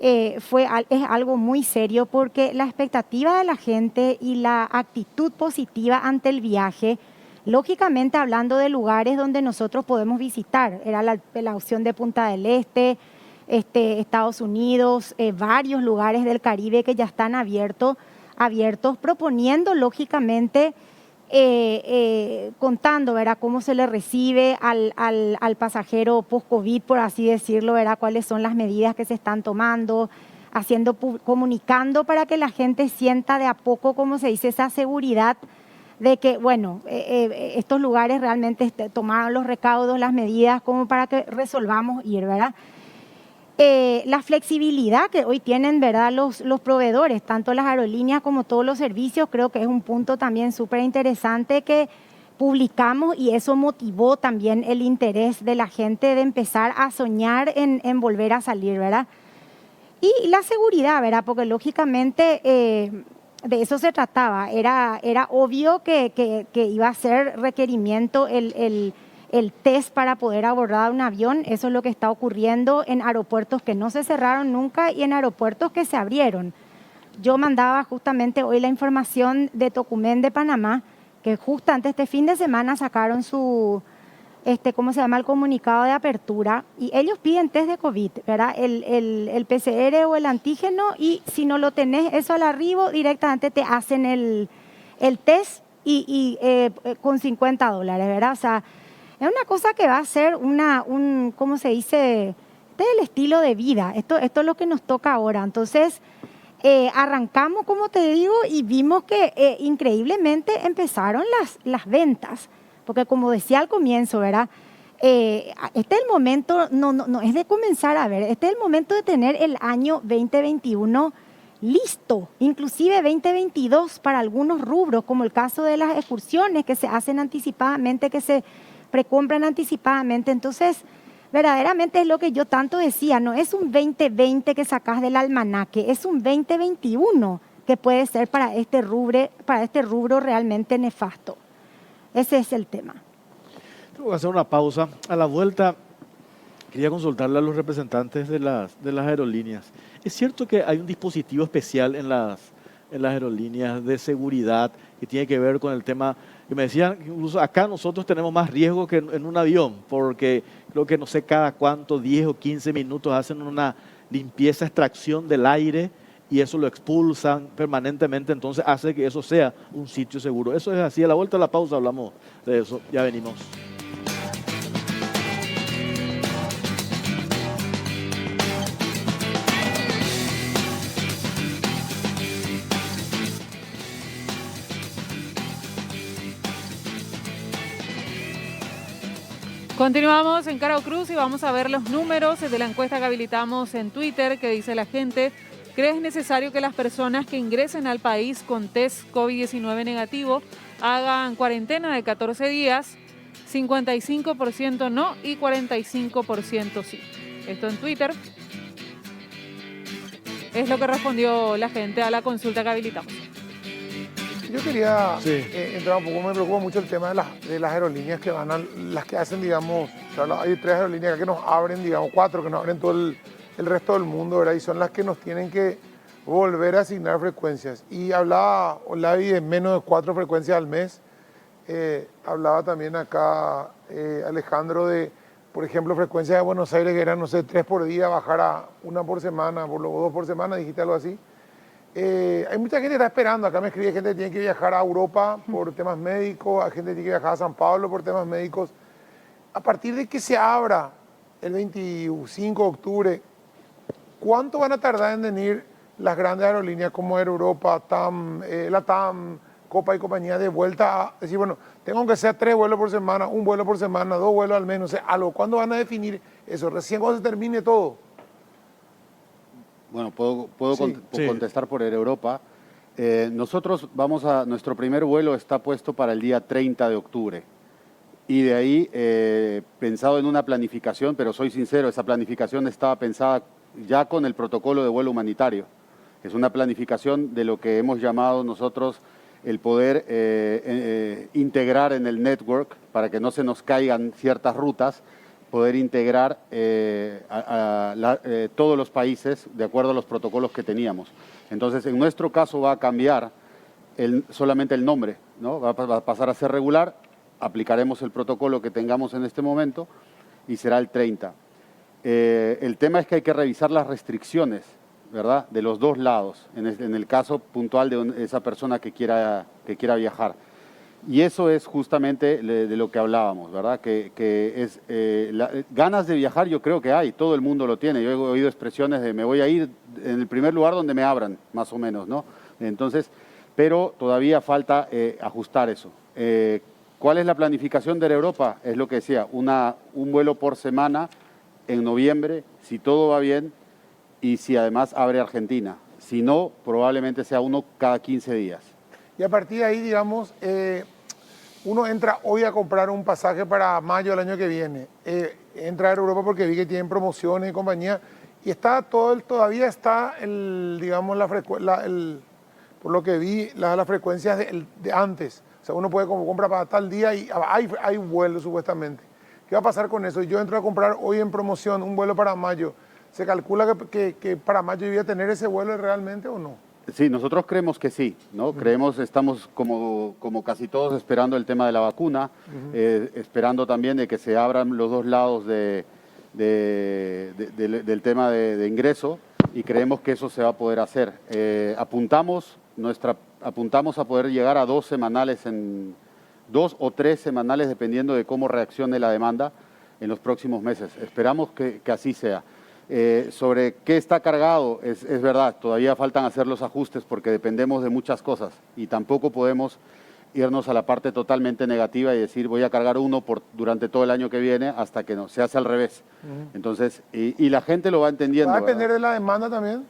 es algo muy serio, porque la expectativa de la gente y la actitud positiva ante el viaje, lógicamente hablando de lugares donde nosotros podemos visitar, era la opción de Punta del Este, Estados Unidos, varios lugares del Caribe que ya están abiertos, proponiendo lógicamente, contando, ¿verdad?, cómo se le recibe al pasajero post-COVID, por así decirlo, ¿verdad?, cuáles son las medidas que se están tomando, comunicando para que la gente sienta de a poco, como se dice, esa seguridad de que, bueno, estos lugares realmente tomaron los recaudos, las medidas como para que resolvamos ir, ¿verdad? la flexibilidad que hoy tienen, ¿verdad?, los proveedores, tanto las aerolíneas como todos los servicios, creo que es un punto también súper interesante que publicamos y eso motivó también el interés de la gente de empezar a soñar en volver a salir, ¿verdad? Y la seguridad, ¿verdad? Porque lógicamente de eso se trataba. Era obvio que iba a ser requerimiento el test para poder abordar un avión. Eso es lo que está ocurriendo en aeropuertos que no se cerraron nunca y en aeropuertos que se abrieron. Yo mandaba justamente hoy la información de Tocumen de Panamá, que justo antes este fin de semana sacaron su, ¿cómo se llama?, el comunicado de apertura, y ellos piden test de COVID, ¿verdad? El PCR o el antígeno, y si no lo tenés eso al arribo, directamente te hacen el test y con $50, ¿verdad? O sea, es una cosa que va a ser ¿cómo se dice? Este es el estilo de vida, esto es lo que nos toca ahora. Entonces, arrancamos, como te digo, y vimos que increíblemente empezaron las ventas. Porque como decía al comienzo, ¿verdad? Este es el momento, no es de comenzar a ver, este es el momento de tener el año 2021 listo, inclusive 2022 para algunos rubros, como el caso de las excursiones que se hacen anticipadamente, que se precompran anticipadamente. Entonces, verdaderamente es lo que yo tanto decía, no es un 2020 que sacas del almanaque, es un 2021 que puede ser para este rubro realmente nefasto. Ese es el tema. Tengo que hacer una pausa. A la vuelta, quería consultarle a los representantes de las aerolíneas. ¿Es cierto que hay un dispositivo especial en las aerolíneas de seguridad que tiene que ver con el tema que me decían, incluso acá nosotros tenemos más riesgo que en un avión, porque creo que no sé cada cuánto, 10 o 15 minutos hacen una limpieza, extracción del aire, y eso lo expulsan permanentemente, entonces hace que eso sea un sitio seguro. Eso es así. A la vuelta de la pausa hablamos de eso. Ya venimos. Continuamos en Caro Cruz y vamos a ver los números de la encuesta que habilitamos en Twitter, que dice la gente: ¿crees necesario que las personas que ingresen al país con test COVID-19 negativo hagan cuarentena de 14 días? 55% no y 45% sí. Esto en Twitter. Es lo que respondió la gente a la consulta que habilitamos. Yo quería entrar un poco, me preocupa mucho el tema de las aerolíneas que van las que hacen, digamos, o sea, hay 3 aerolíneas que nos abren, digamos, 4 que nos abren todo el resto del mundo, ¿verdad? Y son las que nos tienen que volver a asignar frecuencias. Y hablaba Olavi de menos de 4 frecuencias al mes. Hablaba también acá Alejandro de, por ejemplo, frecuencias de Buenos Aires que eran, no sé, 3 por día, bajar a 1 por semana, o 2 por semana, dijiste algo así. Hay mucha gente que está esperando, acá me escribe gente que tiene que viajar a Europa por temas médicos, hay gente que tiene que viajar a San Pablo por temas médicos. A partir de que se abra el 25 de octubre, ¿cuánto van a tardar en venir las grandes aerolíneas como Air Europa, TAM, LATAM, Copa y compañía de vuelta a decir, bueno, tengo que ser 3 vuelos por semana, 1 vuelo por semana, 2 vuelos al menos, o sea, algo? ¿Cuándo van a definir eso? Recién cuando se termine todo. Bueno, puedo contestar por Air Europa. Nosotros nuestro primer vuelo está puesto para el día 30 de octubre. Y de ahí, pensado en una planificación, pero soy sincero, esa planificación estaba pensada ya con el protocolo de vuelo humanitario. Es una planificación de lo que hemos llamado nosotros el poder integrar en el network, para que no se nos caigan ciertas rutas, poder integrar todos los países de acuerdo a los protocolos que teníamos. Entonces, en nuestro caso va a cambiar solamente el nombre, ¿no? Va a pasar a ser regular, aplicaremos el protocolo que tengamos en este momento y será el 30. El tema es que hay que revisar las restricciones, ¿verdad?, de los dos lados, en el caso puntual de esa persona que quiera viajar. Y eso es justamente de lo que hablábamos, ¿verdad? Que es ganas de viajar, yo creo que hay, todo el mundo lo tiene. Yo he oído expresiones de me voy a ir en el primer lugar donde me abran, más o menos, ¿no? Entonces, pero todavía falta ajustar eso. ¿Cuál es la planificación de Air Europa? Es lo que decía, un vuelo por semana en noviembre, si todo va bien y si además abre Argentina. Si no, probablemente sea uno cada 15 días. Y a partir de ahí, digamos, uno entra hoy a comprar un pasaje para mayo del año que viene. Entra a Europa porque vi que tienen promociones y compañía. Y está todavía está digamos, por lo que vi, las frecuencias de antes. O sea, uno puede comprar para tal día y hay vuelos supuestamente. ¿Qué va a pasar con eso? Yo entro a comprar hoy en promoción un vuelo para mayo. ¿Se calcula que para mayo voy a tener ese vuelo realmente o no? Sí, nosotros creemos que sí, ¿no? Estamos como casi todos esperando el tema de la vacuna, esperando también de que se abran los dos lados del tema de ingreso y creemos que eso se va a poder hacer. Apuntamos a poder llegar a 2 o 3 semanales dependiendo de cómo reaccione la demanda en los próximos meses. Esperamos que así sea. Sobre qué está cargado, es verdad, todavía faltan hacer los ajustes porque dependemos de muchas cosas y tampoco podemos irnos a la parte totalmente negativa y decir voy a cargar uno durante todo el año que viene hasta que no, se hace al revés. Entonces, y la gente lo va entendiendo. ¿Va a depender ¿verdad? de la demanda también?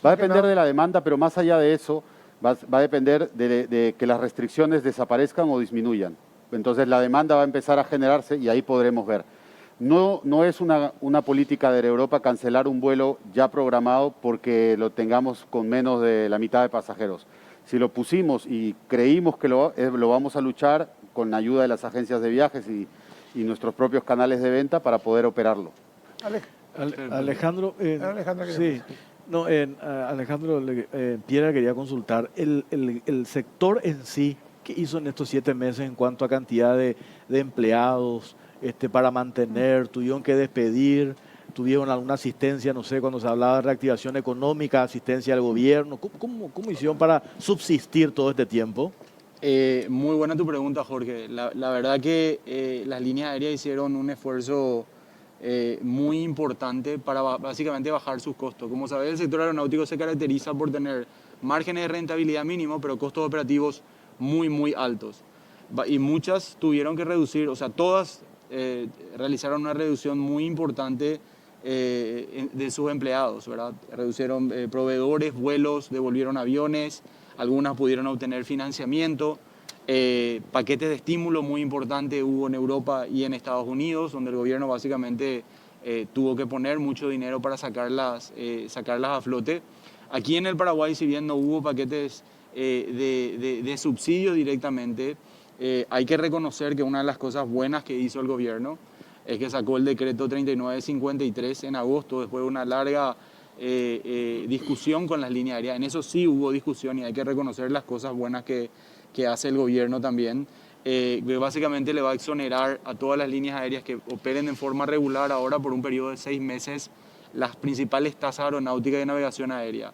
Va a depender de la demanda, pero más allá de eso, va a depender de que las restricciones desaparezcan o disminuyan. Entonces la demanda va a empezar a generarse y ahí podremos ver. No es una política de Europa cancelar un vuelo ya programado porque lo tengamos con menos de la mitad de pasajeros. Si lo pusimos y creímos que lo vamos a luchar con la ayuda de las agencias de viajes y nuestros propios canales de venta para poder operarlo. Alejandro, sí. No, Alejandro, Piera quería consultar. El sector en sí, ¿qué hizo en estos 7 meses en cuanto a cantidad de empleados para mantener? ¿Tuvieron que despedir? ¿Tuvieron alguna asistencia, no sé, cuando se hablaba de reactivación económica, asistencia al gobierno? ¿Cómo hicieron para subsistir todo este tiempo? Muy buena tu pregunta, Jorge. La verdad que las líneas aéreas hicieron un esfuerzo muy importante para básicamente bajar sus costos. Como sabes, el sector aeronáutico se caracteriza por tener márgenes de rentabilidad mínimos, pero costos operativos muy, muy altos. Y muchas tuvieron que reducir, o sea, todas realizaron una reducción muy importante de sus empleados, ¿verdad? Reducieron proveedores, vuelos, devolvieron aviones, algunas pudieron obtener financiamiento, paquetes de estímulo muy importantes hubo en Europa y en Estados Unidos, donde el gobierno básicamente tuvo que poner mucho dinero para sacarlas a flote. Aquí en el Paraguay, si bien no hubo paquetes de subsidio directamente, hay que reconocer que una de las cosas buenas que hizo el gobierno es que sacó el decreto 3953 en agosto, después de una larga discusión con las líneas aéreas. En eso sí hubo discusión y hay que reconocer las cosas buenas que hace el gobierno también, que básicamente le va a exonerar a todas las líneas aéreas que operen en forma regular ahora por un periodo de 6 meses las principales tasas aeronáuticas de navegación aérea.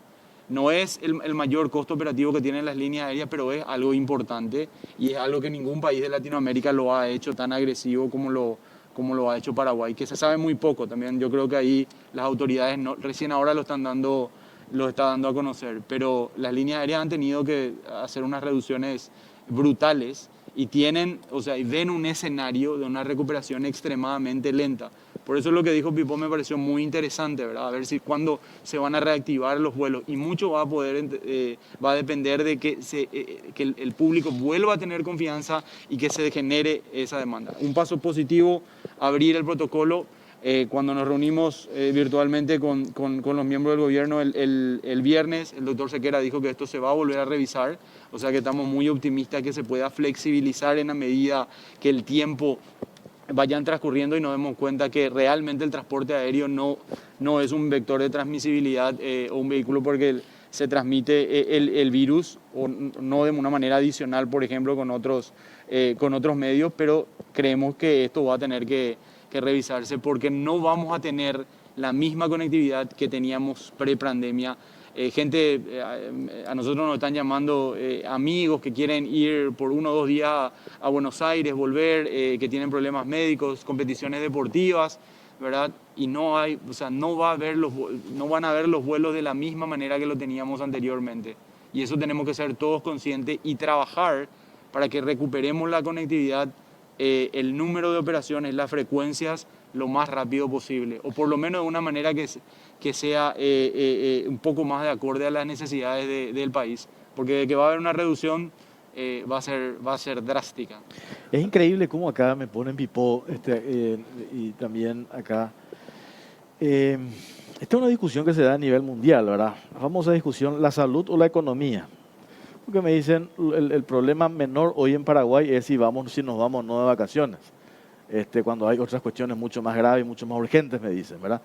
No es el mayor costo operativo que tienen las líneas aéreas, pero es algo importante y es algo que ningún país de Latinoamérica lo ha hecho tan agresivo como lo ha hecho Paraguay, que se sabe muy poco también. Yo creo que ahí las autoridades recién ahora lo está dando a conocer, pero las líneas aéreas han tenido que hacer unas reducciones brutales y ven un escenario de una recuperación extremadamente lenta. Por eso lo que dijo Pipo me pareció muy interesante, ¿verdad? A ver si cuándo se van a reactivar los vuelos. Y mucho va a depender de que el público vuelva a tener confianza y que se genere esa demanda. Un paso positivo, abrir el protocolo. Cuando nos reunimos virtualmente con los miembros del gobierno el viernes, el doctor Sequera dijo que esto se va a volver a revisar. O sea que estamos muy optimistas que se pueda flexibilizar en la medida que el tiempo vayan transcurriendo y nos demos cuenta que realmente el transporte aéreo no es un vector de transmisibilidad o un vehículo porque se transmite el virus o no de una manera adicional, por ejemplo, con otros medios, pero creemos que esto va a tener que revisarse porque no vamos a tener la misma conectividad que teníamos pre-pandemia. A nosotros nos están llamando amigos que quieren ir por 1 o 2 días a Buenos Aires, volver, que tienen problemas médicos, competiciones deportivas, ¿verdad? Y no van a ver los vuelos de la misma manera que lo teníamos anteriormente. Y eso tenemos que ser todos conscientes y trabajar para que recuperemos la conectividad, el número de operaciones, las frecuencias, lo más rápido posible, o por lo menos de una manera que sea un poco más de acorde a las necesidades del país, porque de que va a haber una reducción va a ser drástica. Es increíble cómo acá me ponen pipó y también acá. Esta es una discusión que se da a nivel mundial, ¿verdad? La famosa discusión, la salud o la economía. Porque me dicen, el problema menor hoy en Paraguay es si nos vamos o no de vacaciones. Cuando hay otras cuestiones mucho más graves y mucho más urgentes, me dicen, ¿verdad?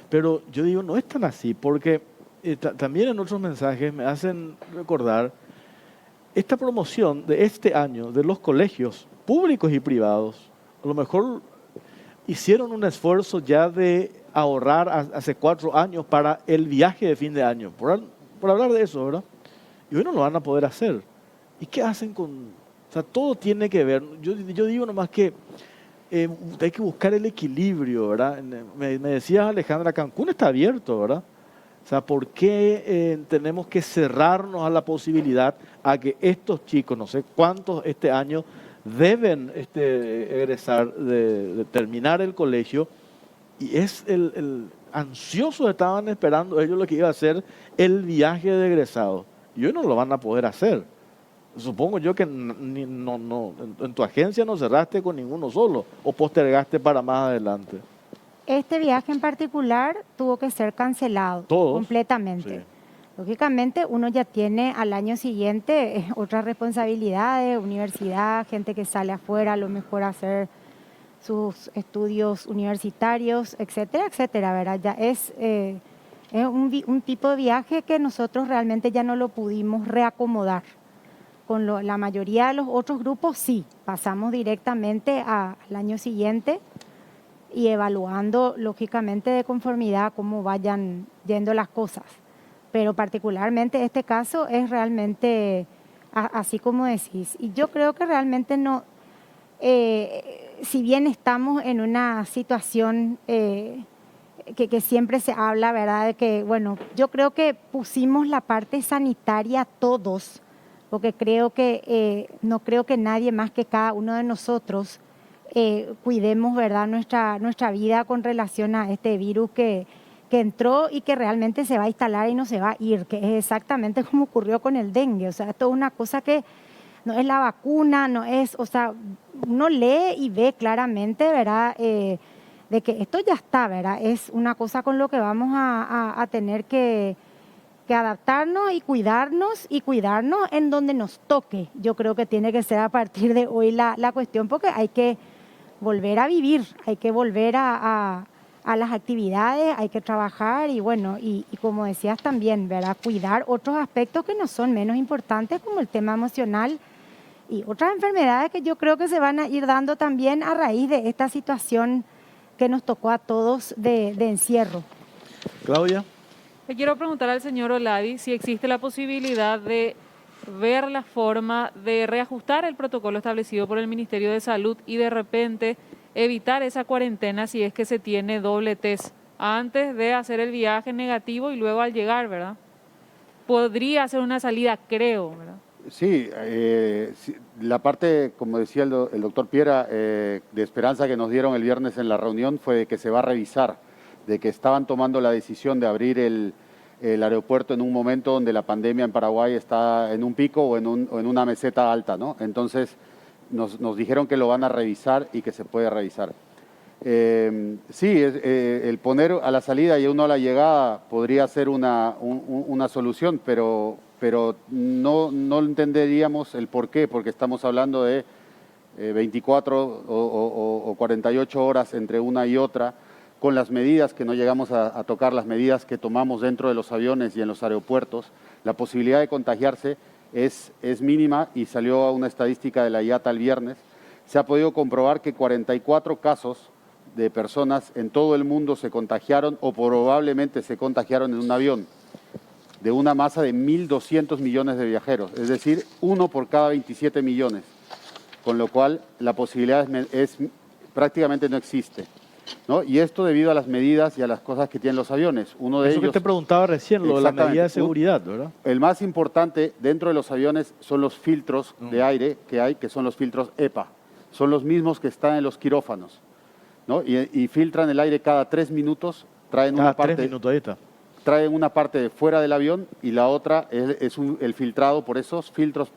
Pero yo digo, no es tan así, porque también en otros mensajes me hacen recordar esta promoción de este año de los colegios públicos y privados. A lo mejor hicieron un esfuerzo ya de ahorrar hace 4 años para el viaje de fin de año, por hablar de eso, ¿verdad? Y hoy no lo van a poder hacer. ¿Y qué hacen con...? O sea, todo tiene que ver. Yo digo nomás que hay que buscar el equilibrio, ¿verdad? Me decía Alejandra, Cancún está abierto, ¿verdad? O sea, ¿por qué tenemos que cerrarnos a la posibilidad a que estos chicos, no sé cuántos este año, deben egresar, de terminar el colegio? Y es ansiosos estaban esperando ellos lo que iba a ser el viaje de egresado. Y hoy no lo van a poder hacer. Supongo yo que en tu agencia no cerraste con ninguno solo o postergaste para más adelante. Este viaje en particular tuvo que ser cancelado. ¿Todos? Completamente. Sí. Lógicamente uno ya tiene al año siguiente otras responsabilidades, universidad, gente que sale afuera a lo mejor a hacer sus estudios universitarios, etcétera, etcétera, ¿verdad? Ya es un tipo de viaje que nosotros realmente ya no lo pudimos reacomodar. Con la mayoría de los otros grupos sí, pasamos directamente al año siguiente y evaluando lógicamente de conformidad a cómo vayan yendo las cosas. Pero particularmente este caso es realmente así como decís. Y yo creo que realmente no, si bien estamos en una situación que siempre se habla, ¿verdad? De que, bueno, yo creo que pusimos la parte sanitaria todos, porque creo que no creo que nadie más que cada uno de nosotros cuidemos, ¿verdad?, nuestra vida con relación a este virus que entró y que realmente se va a instalar y no se va a ir, que es exactamente como ocurrió con el dengue. O sea, esto es una cosa que no es la vacuna, no es, o sea, uno lee y ve claramente, ¿verdad?, de que esto ya está, ¿verdad? Es una cosa con lo que vamos a tener que adaptarnos y cuidarnos en donde nos toque. Yo creo que tiene que ser a partir de hoy la cuestión, porque hay que volver a vivir, hay que volver a las actividades, hay que trabajar y bueno, y como decías también, ¿verdad?, cuidar otros aspectos que no son menos importantes, como el tema emocional y otras enfermedades que yo creo que se van a ir dando también a raíz de esta situación que nos tocó a todos de encierro. Claudia. Le quiero preguntar al señor Oladi si existe la posibilidad de ver la forma de reajustar el protocolo establecido por el Ministerio de Salud y de repente evitar esa cuarentena si es que se tiene doble test antes de hacer el viaje negativo y luego al llegar, ¿verdad? Podría ser una salida, creo, ¿verdad? Sí, la parte, como decía el doctor Piera, de esperanza que nos dieron el viernes en la reunión fue de que se va a revisar, de que estaban tomando la decisión de abrir el aeropuerto en un momento donde la pandemia en Paraguay está en un pico o en una meseta alta, ¿no? Entonces nos dijeron que lo van a revisar y que se puede revisar. Sí, el poner a la salida y uno a la llegada podría ser una solución, pero no entenderíamos el por qué, porque estamos hablando de 24 o 48 horas entre una y otra, con las medidas que no llegamos a tocar, las medidas que tomamos dentro de los aviones y en los aeropuertos. La posibilidad de contagiarse es mínima y salió una estadística de la IATA el viernes. Se ha podido comprobar que 44 casos de personas en todo el mundo se contagiaron o probablemente se contagiaron en un avión, de una masa de 1.200 millones de viajeros, es decir, 1 por cada 27 millones, con lo cual la posibilidad prácticamente no existe, ¿no? Y esto debido a las medidas y a las cosas que tienen los aviones. Uno de Eso ellos, que te preguntaba recién, lo de la medida de seguridad, ¿verdad? El más importante dentro de los aviones son los filtros de aire que hay, que son los filtros EPA. Son los mismos que están en los quirófanos. ¿no? Y filtran el aire cada 3 minutos, traen Cada una parte, 3 minutos, ahí está. traen una parte de fuera del avión y la otra es el filtrado por esos filtros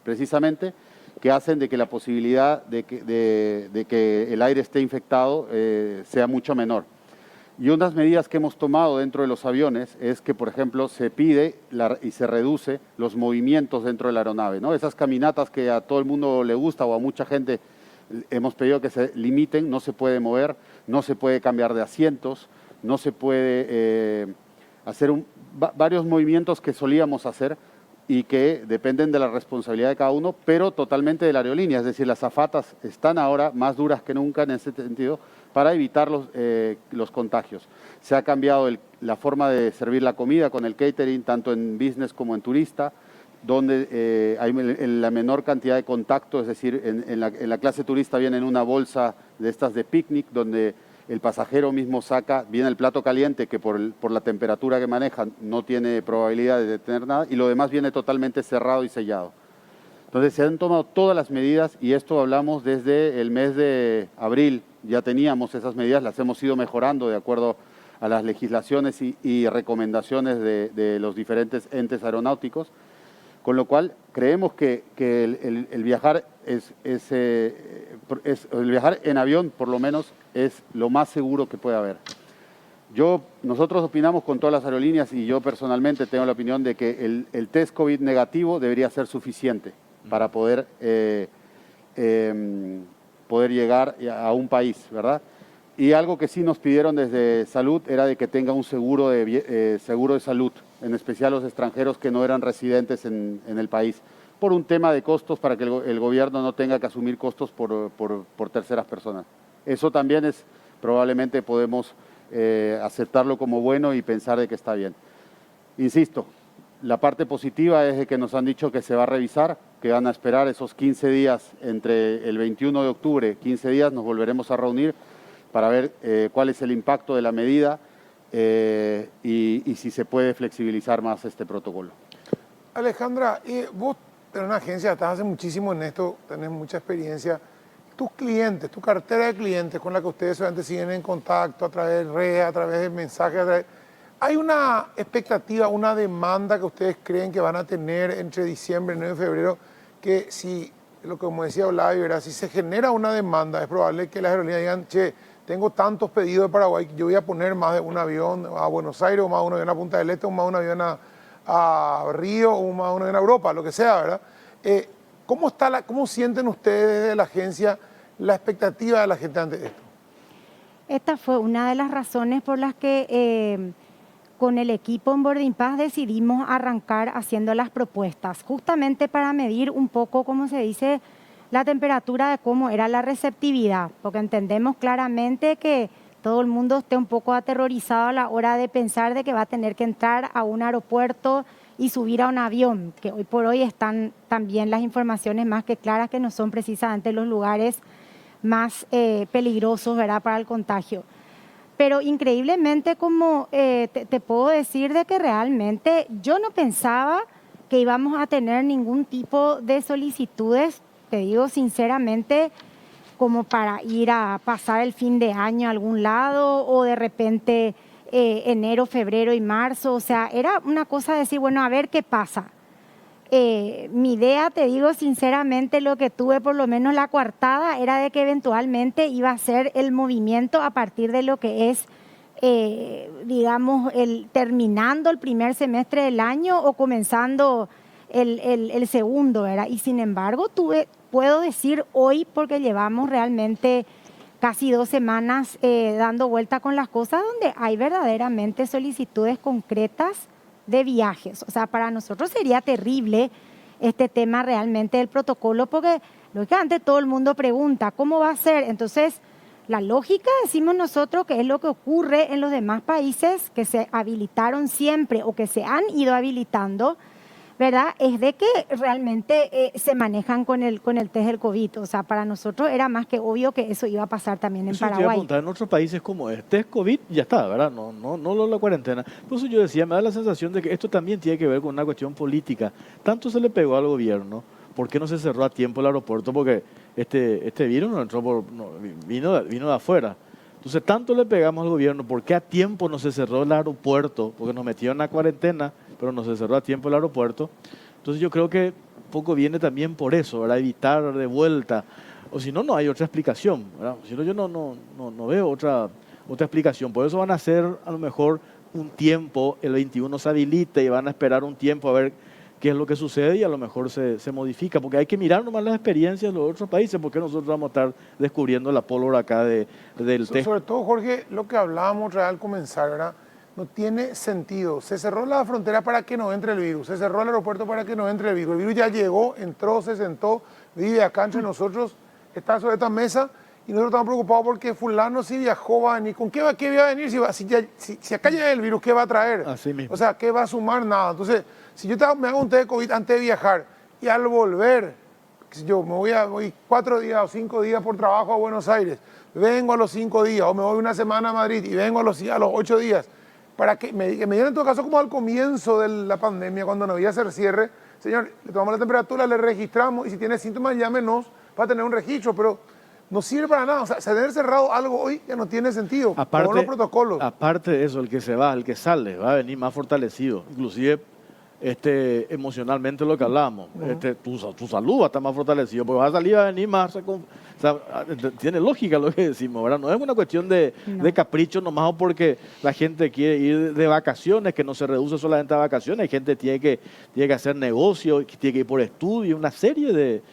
precisamente, que hacen de que la posibilidad de que el aire esté infectado sea mucho menor. Y unas medidas que hemos tomado dentro de los aviones es que, por ejemplo, se pide y se reduce los movimientos dentro de la aeronave, ¿no? Esas caminatas que a todo el mundo le gusta o a mucha gente hemos pedido que se limiten, no se puede mover, no se puede cambiar de asientos, no se puede hacer varios movimientos que solíamos hacer y que dependen de la responsabilidad de cada uno, pero totalmente de la aerolínea. Es decir, las azafatas están ahora más duras que nunca en ese sentido para evitar los contagios. Se ha cambiado la forma de servir la comida con el catering, tanto en business como en turista, donde hay la menor cantidad de contacto, es decir, en la clase turista viene en una bolsa de estas de picnic, donde el pasajero mismo viene el plato caliente, que por la temperatura que manejan no tiene probabilidad de tener nada, y lo demás viene totalmente cerrado y sellado. Entonces se han tomado todas las medidas, y esto hablamos desde el mes de abril, ya teníamos esas medidas, las hemos ido mejorando de acuerdo a las legislaciones y recomendaciones de los diferentes entes aeronáuticos, con lo cual creemos que el viajar el viajar en avión, por lo menos, es lo más seguro que puede haber. Nosotros opinamos con todas las aerolíneas, y yo personalmente tengo la opinión de que el test COVID negativo debería ser suficiente para poder llegar a un país, ¿verdad? Y algo que sí nos pidieron desde Salud era de que tenga un seguro de salud, en especial los extranjeros que no eran residentes en el país, por un tema de costos, para que el gobierno no tenga que asumir costos por terceras personas. Eso también probablemente podemos aceptarlo como bueno y pensar de que está bien. Insisto, la parte positiva es de que nos han dicho que se va a revisar, que van a esperar esos 15 días entre el 21 de octubre, 15 días, nos volveremos a reunir para ver cuál es el impacto de la medida y si se puede flexibilizar más este protocolo. Alejandra, vos tenés una agencia, estás hace muchísimo en esto, tenés mucha experiencia. Tus clientes, tu cartera de clientes con la que ustedes solamente siguen en contacto a través de redes, a través de mensajes, ¿hay una expectativa, una demanda que ustedes creen que van a tener entre diciembre y 9 de febrero? Que si, como decía Olavi, ¿verdad? Si se genera una demanda, es probable que las aerolíneas digan, che, tengo tantos pedidos de Paraguay que yo voy a poner más de un avión a Buenos Aires, o más de un avión a Punta del Este, o más de un avión a Río, o más de un avión a Europa, lo que sea, ¿verdad? ¿Cómo sienten ustedes desde la agencia la expectativa de la gente ante esto? Esta fue una de las razones por las que con el equipo en Boarding Pass decidimos arrancar haciendo las propuestas, justamente para medir un poco, como se dice, la temperatura de cómo era la receptividad, porque entendemos claramente que todo el mundo esté un poco aterrorizado a la hora de pensar de que va a tener que entrar a un aeropuerto y subir a un avión, que hoy por hoy están también las informaciones más que claras que no son precisamente los lugares más peligrosos, ¿verdad?, para el contagio. Pero increíblemente, como te puedo decir de que realmente yo no pensaba que íbamos a tener ningún tipo de solicitudes, te digo sinceramente, como para ir a pasar el fin de año a algún lado, o de repente enero, febrero y marzo. O sea, era una cosa de decir, bueno, a ver qué pasa. Mi idea, te digo sinceramente, lo que tuve por lo menos la coartada era de que eventualmente iba a ser el movimiento a partir de lo que es, digamos, terminando el primer semestre del año o comenzando el segundo, ¿verdad? Y sin embargo, puedo decir hoy, porque llevamos realmente casi 2 semanas dando vuelta con las cosas, donde hay verdaderamente solicitudes concretas de viajes. O sea, para nosotros sería terrible este tema realmente del protocolo, porque lógicamente todo el mundo pregunta, ¿cómo va a ser? Entonces, la lógica, decimos nosotros, que es lo que ocurre en los demás países que se habilitaron siempre o que se han ido habilitando, ¿verdad? Es de que realmente se manejan con el test del COVID. O sea, para nosotros era más que obvio que eso iba a pasar también en Eso te iba a Paraguay. preguntar, en otros países como test COVID, ya está, ¿verdad? No la cuarentena. Por eso yo decía, me da la sensación de que esto también tiene que ver con una cuestión política. Tanto se le pegó al gobierno ¿por qué no se cerró a tiempo el aeropuerto? Porque este virus no entró vino de afuera. Entonces, tanto le pegamos al gobierno, ¿por qué a tiempo no se cerró el aeropuerto? Porque nos metieron a cuarentena, pero no se cerró a tiempo el aeropuerto. Entonces, yo creo que poco viene también por eso, ¿verdad? Evitar de vuelta. O si no, no hay otra explicación, ¿verdad? Si no, yo no veo otra explicación. Por eso van a hacer a lo mejor un tiempo, el 21 se habilita y van a esperar un tiempo a ver qué es lo que sucede y a lo mejor se modifica, porque hay que mirar nomás las experiencias de los otros países, porque nosotros vamos a estar descubriendo la pólvora acá del test. Sobre todo, Jorge, lo que hablábamos al comenzar, ¿verdad? No tiene sentido. Se cerró la frontera para que no entre el virus, se cerró el aeropuerto para que no entre el virus. El virus ya llegó, entró, se sentó, vive acá entre nosotros, está sobre esta mesa y nosotros estamos preocupados porque fulano si viajó va a venir. ¿Con qué va a venir? Si acá llega el virus, ¿qué va a traer? Así mismo. O sea, ¿qué va a sumar? Nada. Entonces, si yo me hago un test de COVID antes de viajar y al volver, yo me voy 4 días o 5 días por trabajo a Buenos Aires, vengo a los 5 días o me voy una semana a Madrid y vengo a los 8 días, para que me digan en todo caso como al comienzo de la pandemia, cuando no había hacer cierre, señor, le tomamos la temperatura, le registramos y si tiene síntomas llámenos para tener un registro, pero no sirve para nada. O sea, tener cerrado algo hoy ya no tiene sentido. Con los protocolos. Aparte de eso, el que se va, el que sale, va a venir más fortalecido. Inclusive emocionalmente lo que hablábamos. Tu salud va a estar más fortalecido, porque va a salir, va a venir más. O sea, tiene lógica lo que decimos, ¿verdad? No es una cuestión de capricho nomás o porque la gente quiere ir de vacaciones, que no se reduce solamente a vacaciones. Hay gente que tiene que hacer negocio, que tiene que ir por estudio, una serie de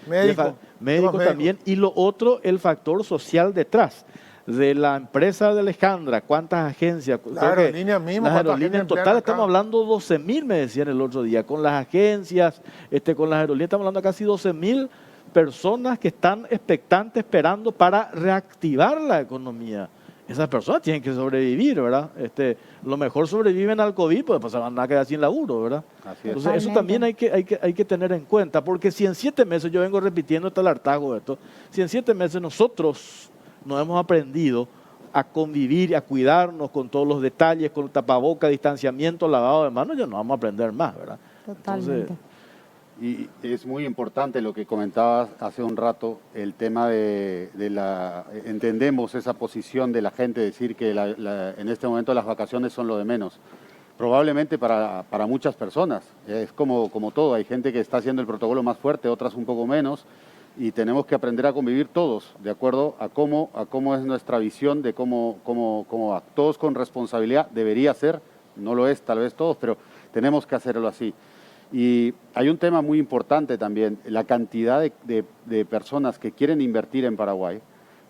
médicos también. Y lo otro, el factor social detrás. De la empresa de Alejandra, ¿cuántas agencias? Las aerolíneas mismas. Las aerolíneas en total estamos hablando 12.000, me decían el otro día, con las agencias, con las aerolíneas estamos hablando de casi 12.000 personas que están expectantes, esperando para reactivar la economía. Esas personas tienen que sobrevivir, ¿verdad? Lo mejor sobreviven al COVID, pues se van a quedar sin laburo, ¿verdad? Así es. Entonces, eso también hay que tener en cuenta, porque si en 7 meses, yo vengo repitiendo hasta el hartazgo de esto, si en 7 meses nosotros no hemos aprendido a convivir, a cuidarnos con todos los detalles, con tapaboca, distanciamiento, lavado de manos, ya no vamos a aprender más, ¿verdad? Totalmente. Y es muy importante lo que comentabas hace un rato, el tema entendemos esa posición de la gente, decir que en este momento las vacaciones son lo de menos. Probablemente para muchas personas, es como todo, hay gente que está haciendo el protocolo más fuerte, otras un poco menos, y tenemos que aprender a convivir todos, de acuerdo a cómo es nuestra visión de cómo todos con responsabilidad debería ser, no lo es tal vez todos, pero tenemos que hacerlo así. Y hay un tema muy importante también, la cantidad de personas que quieren invertir en Paraguay,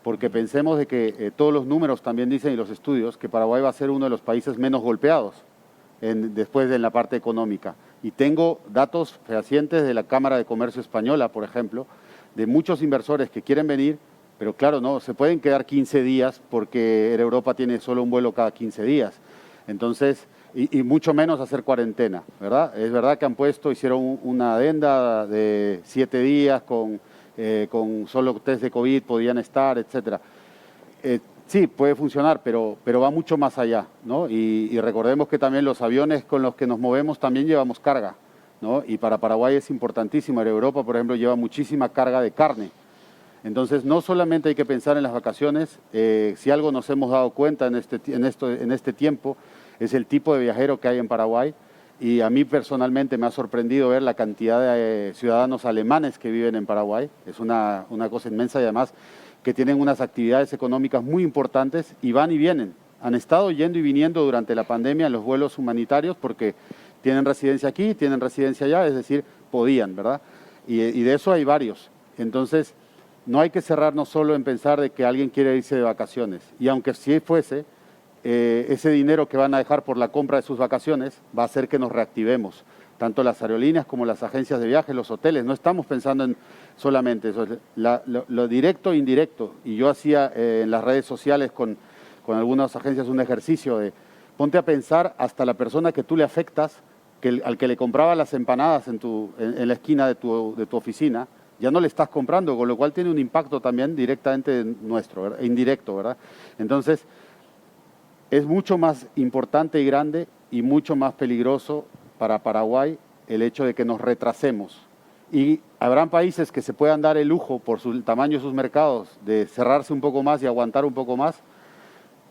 porque pensemos de que todos los números también dicen y los estudios que Paraguay va a ser uno de los países menos golpeados después de la parte económica. Y tengo datos fehacientes de la Cámara de Comercio Española, por ejemplo, de muchos inversores que quieren venir, pero claro, no, se pueden quedar 15 días porque Europa tiene solo un vuelo cada 15 días. Entonces, y mucho menos hacer cuarentena, ¿verdad? Es verdad que hicieron una adenda de 7 días con solo test de COVID, podían estar, etcétera. Sí, puede funcionar, pero va mucho más allá, ¿no? Y recordemos que también los aviones con los que nos movemos también llevamos carga, ¿no? Y para Paraguay es importantísimo. Europa, por ejemplo, lleva muchísima carga de carne. Entonces, no solamente hay que pensar en las vacaciones, si algo nos hemos dado cuenta en este tiempo, es el tipo de viajero que hay en Paraguay. Y a mí personalmente me ha sorprendido ver la cantidad de ciudadanos alemanes que viven en Paraguay. Es una cosa inmensa y además que tienen unas actividades económicas muy importantes y van y vienen. Han estado yendo y viniendo durante la pandemia en los vuelos humanitarios porque tienen residencia aquí, tienen residencia allá, es decir, podían, ¿verdad? Y de eso hay varios. Entonces, no hay que cerrarnos solo en pensar de que alguien quiere irse de vacaciones. Y aunque sí fuese, ese dinero que van a dejar por la compra de sus vacaciones va a hacer que nos reactivemos. Tanto las aerolíneas como las agencias de viajes, los hoteles. No estamos pensando en solamente eso, lo directo e indirecto. Y yo hacía en las redes sociales con algunas agencias un ejercicio de ponte a pensar hasta la persona que tú le afectas, al que le compraba las empanadas en la esquina de tu oficina, ya no le estás comprando, con lo cual tiene un impacto también directamente nuestro, ¿verdad? Indirecto, ¿verdad? Entonces, es mucho más importante y grande y mucho más peligroso para Paraguay el hecho de que nos retrasemos Y habrán países que se puedan dar el lujo, por el tamaño de sus mercados, de cerrarse un poco más y aguantar un poco más,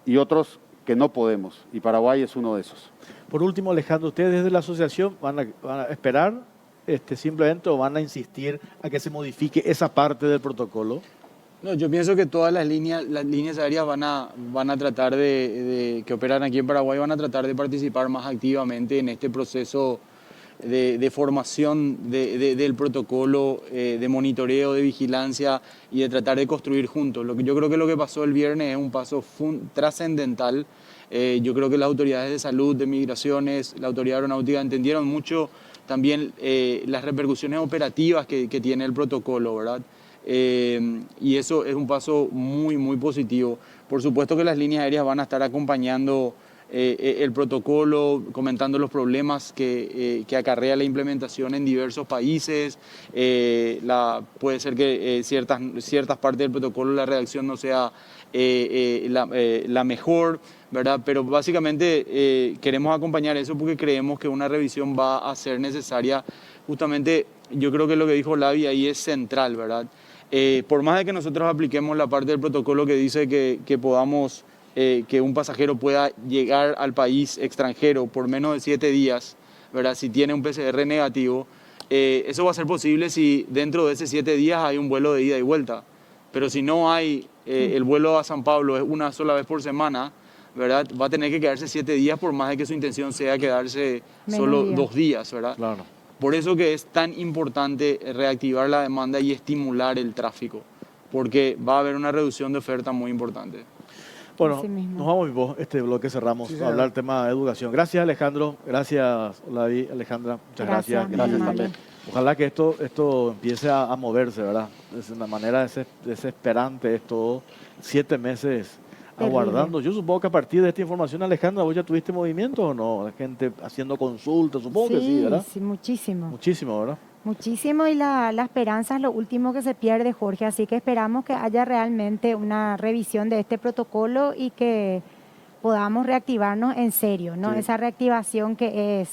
y otros que no podemos. Y Paraguay es uno de esos. Por último, Alejandro, ¿ustedes desde la asociación van a esperar simplemente o van a insistir a que se modifique esa parte del protocolo? No, yo pienso que todas las líneas aéreas van a tratar que operan aquí en Paraguay, van a tratar de participar más activamente en este proceso de formación del protocolo, de monitoreo, de vigilancia y de tratar de construir juntos. Yo creo que lo que pasó el viernes es un paso trascendental. Yo creo que las autoridades de salud, de migraciones, la autoridad aeronáutica entendieron mucho también las repercusiones operativas que tiene el protocolo, ¿verdad? Y eso es un paso muy, muy positivo. Por supuesto que las líneas aéreas van a estar acompañando el protocolo, comentando los problemas que acarrea la implementación en diversos países. Puede ser que ciertas partes del protocolo la redacción no sea la mejor, ¿verdad? Pero básicamente queremos acompañar eso porque creemos que una revisión va a ser necesaria. Justamente yo creo que lo que dijo Lavi ahí es central, ¿verdad? Por más de que nosotros apliquemos la parte del protocolo que dice que podamos, que un pasajero pueda llegar al país extranjero por menos de 7 días, ¿verdad? Si tiene un PCR negativo, eso va a ser posible si dentro de esos 7 días hay un vuelo de ida y vuelta. Pero si no hay, el vuelo a San Pablo es una sola vez por semana, ¿verdad? Va a tener que quedarse 7 días por más de que su intención sea quedarse solo 2 días, ¿verdad? Claro. Por eso que es tan importante reactivar la demanda y estimular el tráfico, porque va a haber una reducción de oferta muy importante. Bueno, nos vamos vos, este bloque cerramos a hablar del tema de educación. Gracias, Alejandro. Gracias, Olavi, Alejandra. Muchas gracias. Gracias también. Ojalá que esto empiece a moverse, ¿verdad? Es una manera desesperante esto, 7 meses aguardando. Yo supongo que a partir de esta información, Alejandra, ¿vos ya tuviste movimiento o no? La gente haciendo consultas, supongo que sí, ¿verdad? Sí, muchísimo. Muchísimo, ¿verdad? Muchísimo, y la esperanza es lo último que se pierde, Jorge, así que esperamos que haya realmente una revisión de este protocolo y que podamos reactivarnos en serio, ¿no? Sí. Esa reactivación que es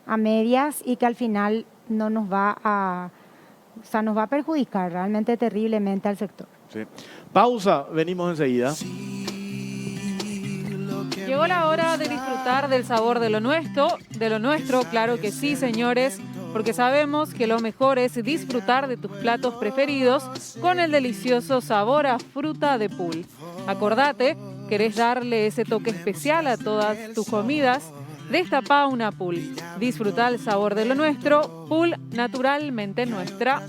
a medias y que al final no nos va a, o sea, nos va a perjudicar realmente terriblemente al sector. Sí. Pausa, venimos enseguida. Llegó la hora de disfrutar del sabor de lo nuestro, claro que sí, señores, porque sabemos que lo mejor es disfrutar de tus platos preferidos con el delicioso sabor a fruta de Pool. Acordate, querés darle ese toque especial a todas tus comidas, destapá una Pool. Disfruta el sabor de lo nuestro, Pool naturalmente nuestra.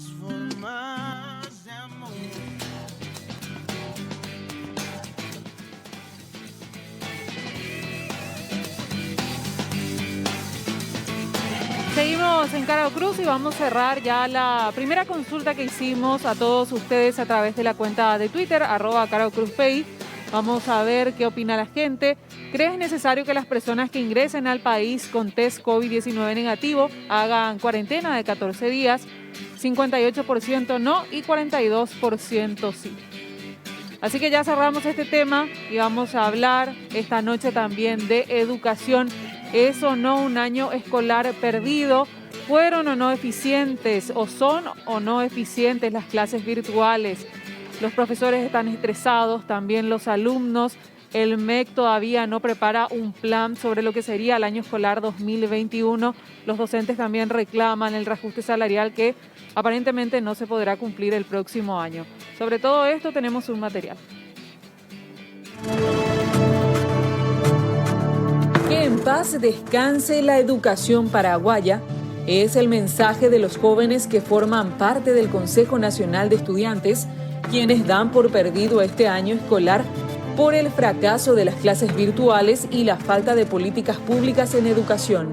Seguimos en Caro Cruz y vamos a cerrar ya la primera consulta que hicimos a todos ustedes a través de la cuenta de Twitter, @CaroCruzPay. Vamos a ver qué opina la gente. ¿Crees necesario que las personas que ingresen al país con test COVID-19 negativo hagan cuarentena de 14 días? 58% no y 42% sí. Así que ya cerramos este tema y vamos a hablar esta noche también de educación. ¿Es o no un año escolar perdido? ¿Fueron o no eficientes o son o no eficientes las clases virtuales? Los profesores están estresados, también los alumnos. El MEC todavía no prepara un plan sobre lo que sería el año escolar 2021. Los docentes también reclaman el reajuste salarial que aparentemente no se podrá cumplir el próximo año. Sobre todo esto tenemos un material. Que en paz descanse la educación paraguaya es el mensaje de los jóvenes que forman parte del Consejo Nacional de Estudiantes, quienes dan por perdido este año escolar por el fracaso de las clases virtuales y la falta de políticas públicas en educación.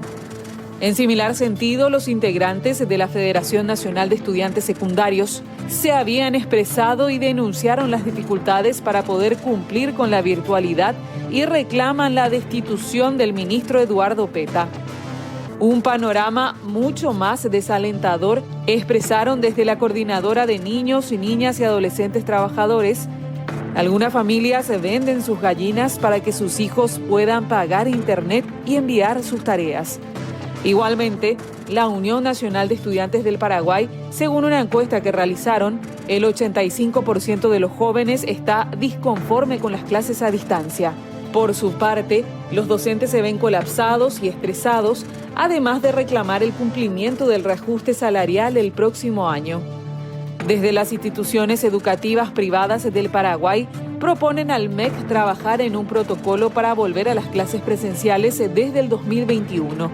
En similar sentido, los integrantes de la Federación Nacional de Estudiantes Secundarios se habían expresado y denunciaron las dificultades para poder cumplir con la virtualidad y reclaman la destitución del ministro Eduardo Peta. Un panorama mucho más desalentador expresaron desde la Coordinadora de Niños y Niñas y Adolescentes Trabajadores. Algunas familias venden sus gallinas para que sus hijos puedan pagar internet y enviar sus tareas. Igualmente, la Unión Nacional de Estudiantes del Paraguay, según una encuesta que realizaron, el 85% de los jóvenes está disconforme con las clases a distancia. Por su parte, los docentes se ven colapsados y estresados, además de reclamar el cumplimiento del reajuste salarial el próximo año. Desde las instituciones educativas privadas del Paraguay, proponen al MEC trabajar en un protocolo para volver a las clases presenciales desde el 2021.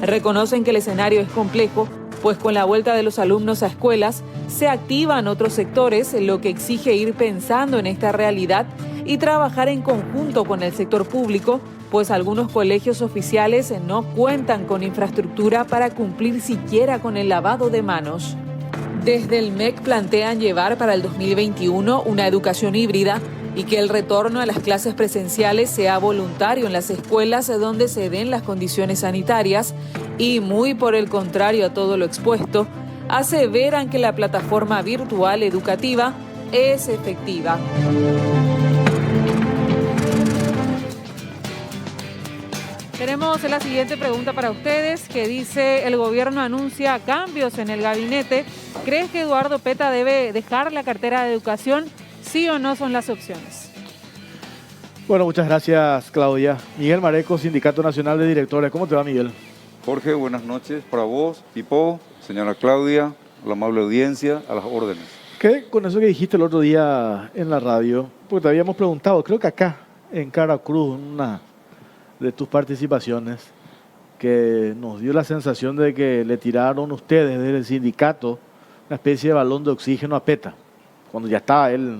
Reconocen que el escenario es complejo, pues con la vuelta de los alumnos a escuelas se activan otros sectores, lo que exige ir pensando en esta realidad y trabajar en conjunto con el sector público, pues algunos colegios oficiales no cuentan con infraestructura para cumplir siquiera con el lavado de manos. Desde el MEC plantean llevar para el 2021 una educación híbrida y que el retorno a las clases presenciales sea voluntario en las escuelas donde se den las condiciones sanitarias y, muy por el contrario a todo lo expuesto, aseveran que la plataforma virtual educativa es efectiva. Tenemos la siguiente pregunta para ustedes, que dice: el gobierno anuncia cambios en el gabinete. ¿Crees que Eduardo Peta debe dejar la cartera de educación? ¿Sí o no son las opciones? Bueno, muchas gracias, Claudia. Miguel Mareco, Sindicato Nacional de Directores. ¿Cómo te va, Miguel? Jorge, buenas noches para vos, Pipo, señora Claudia, a la amable audiencia, a las órdenes. ¿Qué con eso que dijiste el otro día en la radio? Porque te habíamos preguntado, creo que acá, en Caracruz, una de tus participaciones, que nos dio la sensación de que le tiraron ustedes desde el sindicato una especie de balón de oxígeno a Peta, cuando ya estaba él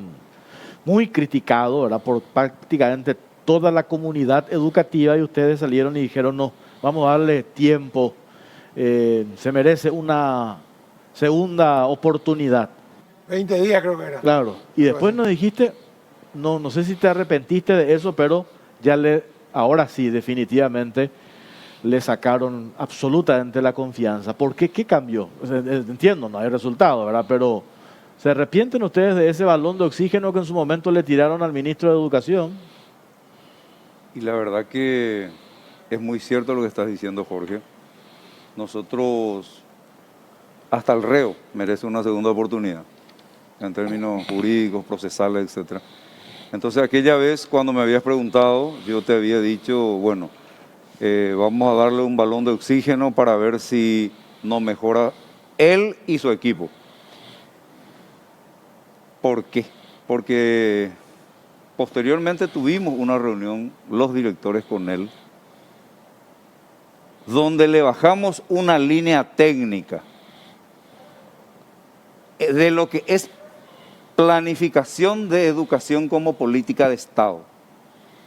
muy criticado, ¿verdad?, por prácticamente toda la comunidad educativa, y ustedes salieron y dijeron: no, vamos a darle tiempo, se merece una segunda oportunidad. 20 días creo que era. Claro, y después nos dijiste, no sé si te arrepentiste de eso, pero ahora sí, definitivamente, le sacaron absolutamente la confianza. ¿Por qué? ¿Qué cambió? O sea, entiendo, no hay resultado, ¿verdad? Pero ¿se arrepienten ustedes de ese balón de oxígeno que en su momento le tiraron al ministro de Educación? Y la verdad que es muy cierto lo que estás diciendo, Jorge. Nosotros, hasta el reo merece una segunda oportunidad, en términos jurídicos, procesales, etc. Entonces, aquella vez cuando me habías preguntado, yo te había dicho, bueno, vamos a darle un balón de oxígeno para ver si nos mejora él y su equipo. ¿Por qué? Porque posteriormente tuvimos una reunión, los directores con él, donde le bajamos una línea técnica de lo que es planificación de educación como política de Estado.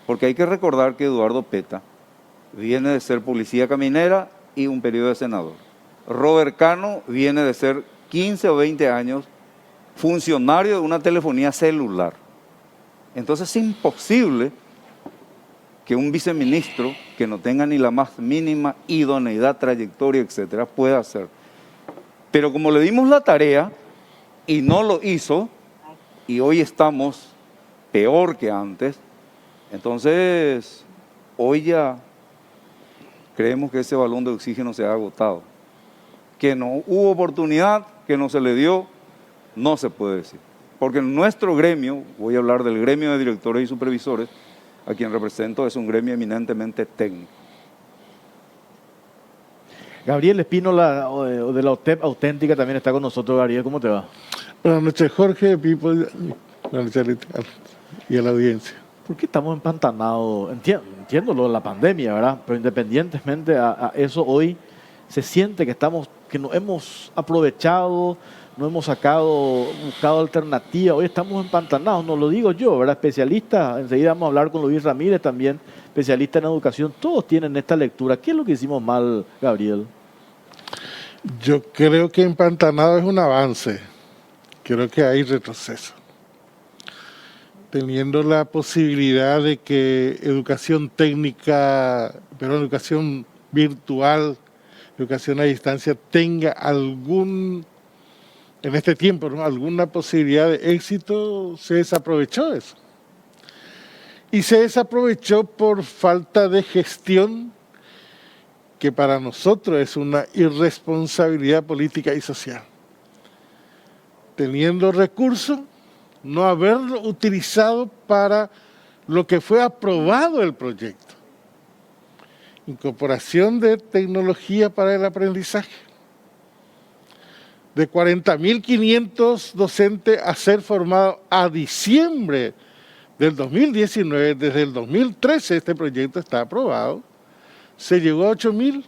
Porque hay que recordar que Eduardo Peta viene de ser policía caminera y un periodo de senador. Robert Cano viene de ser 15 o 20 años funcionario de una telefonía celular. Entonces es imposible que un viceministro que no tenga ni la más mínima idoneidad, trayectoria, etcétera, pueda hacer. Pero como le dimos la tarea y no lo hizo, y hoy estamos peor que antes, entonces hoy ya creemos que ese balón de oxígeno se ha agotado. Que no hubo oportunidad, que no se le dio, no se puede decir. Porque nuestro gremio, voy a hablar del gremio de directores y supervisores, a quien represento, es un gremio eminentemente técnico. Gabriel Espínola, de la OTEP Auténtica, también está con nosotros. Gabriel, ¿cómo te va? Buenas noches, Jorge, Pipo, buenas noches y a la audiencia. ¿Por qué estamos empantanados? Entiendo lo de la pandemia, ¿verdad? Pero independientemente a eso, hoy se siente que no hemos aprovechado, no hemos buscado alternativas. Hoy estamos empantanados, no lo digo yo, ¿verdad? Especialistas, enseguida vamos a hablar con Luis Ramírez también, especialista en educación, todos tienen esta lectura. ¿Qué es lo que hicimos mal, Gabriel? Yo creo que empantanado es un avance, creo que hay retroceso. Teniendo la posibilidad de que educación técnica, pero educación virtual, educación a distancia, tenga en este tiempo, ¿no?, alguna posibilidad de éxito, se desaprovechó eso. Y se desaprovechó por falta de gestión que para nosotros es una irresponsabilidad política y social. Teniendo recursos, no haberlo utilizado para lo que fue aprobado el proyecto. Incorporación de tecnología para el aprendizaje. De 40.500 docentes a ser formados a diciembre del 2019, desde el 2013 este proyecto está aprobado, se llegó a 8.000.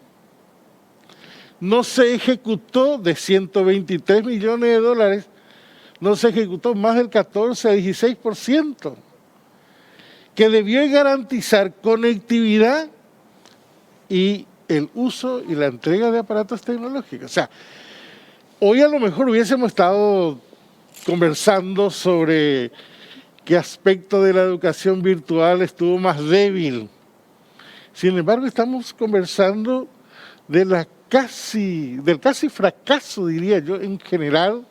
No se ejecutó de 123 millones de dólares, no se ejecutó más del 14 a 16%, que debió garantizar conectividad y el uso y la entrega de aparatos tecnológicos. O sea, hoy a lo mejor hubiésemos estado conversando sobre qué aspecto de la educación virtual estuvo más débil. Sin embargo, estamos conversando de del casi fracaso, diría yo, en general,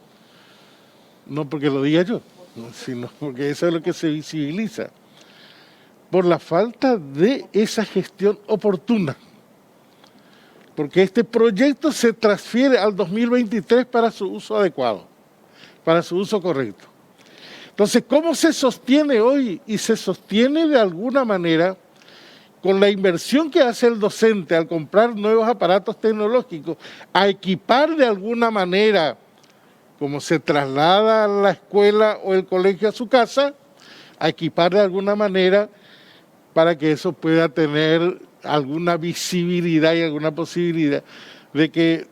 no porque lo diga yo, sino porque eso es lo que se visibiliza, por la falta de esa gestión oportuna. Porque este proyecto se transfiere al 2023 para su uso adecuado, para su uso correcto. Entonces, ¿cómo se sostiene hoy? Y se sostiene de alguna manera con la inversión que hace el docente al comprar nuevos aparatos tecnológicos, a equipar de alguna manera, como se traslada a la escuela o el colegio a su casa, a equipar de alguna manera para que eso pueda tener alguna visibilidad y alguna posibilidad de que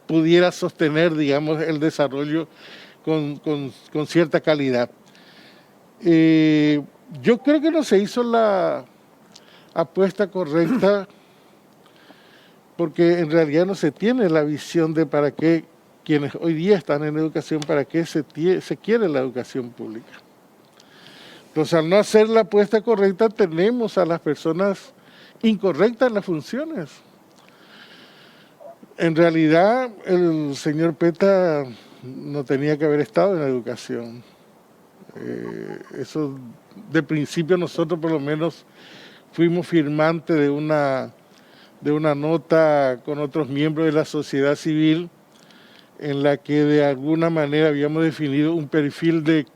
pudiera sostener, digamos, el desarrollo con cierta calidad. Yo creo que no se hizo la apuesta correcta porque en realidad no se tiene la visión de para qué quienes hoy día están en educación, para qué se quiere la educación pública. Entonces, al no hacer la apuesta correcta, tenemos a las personas incorrectas en las funciones. En realidad, el señor Peta no tenía que haber estado en la educación. Eso, de principio, nosotros por lo menos fuimos firmantes de una nota con otros miembros de la sociedad civil en la que de alguna manera habíamos definido un perfil del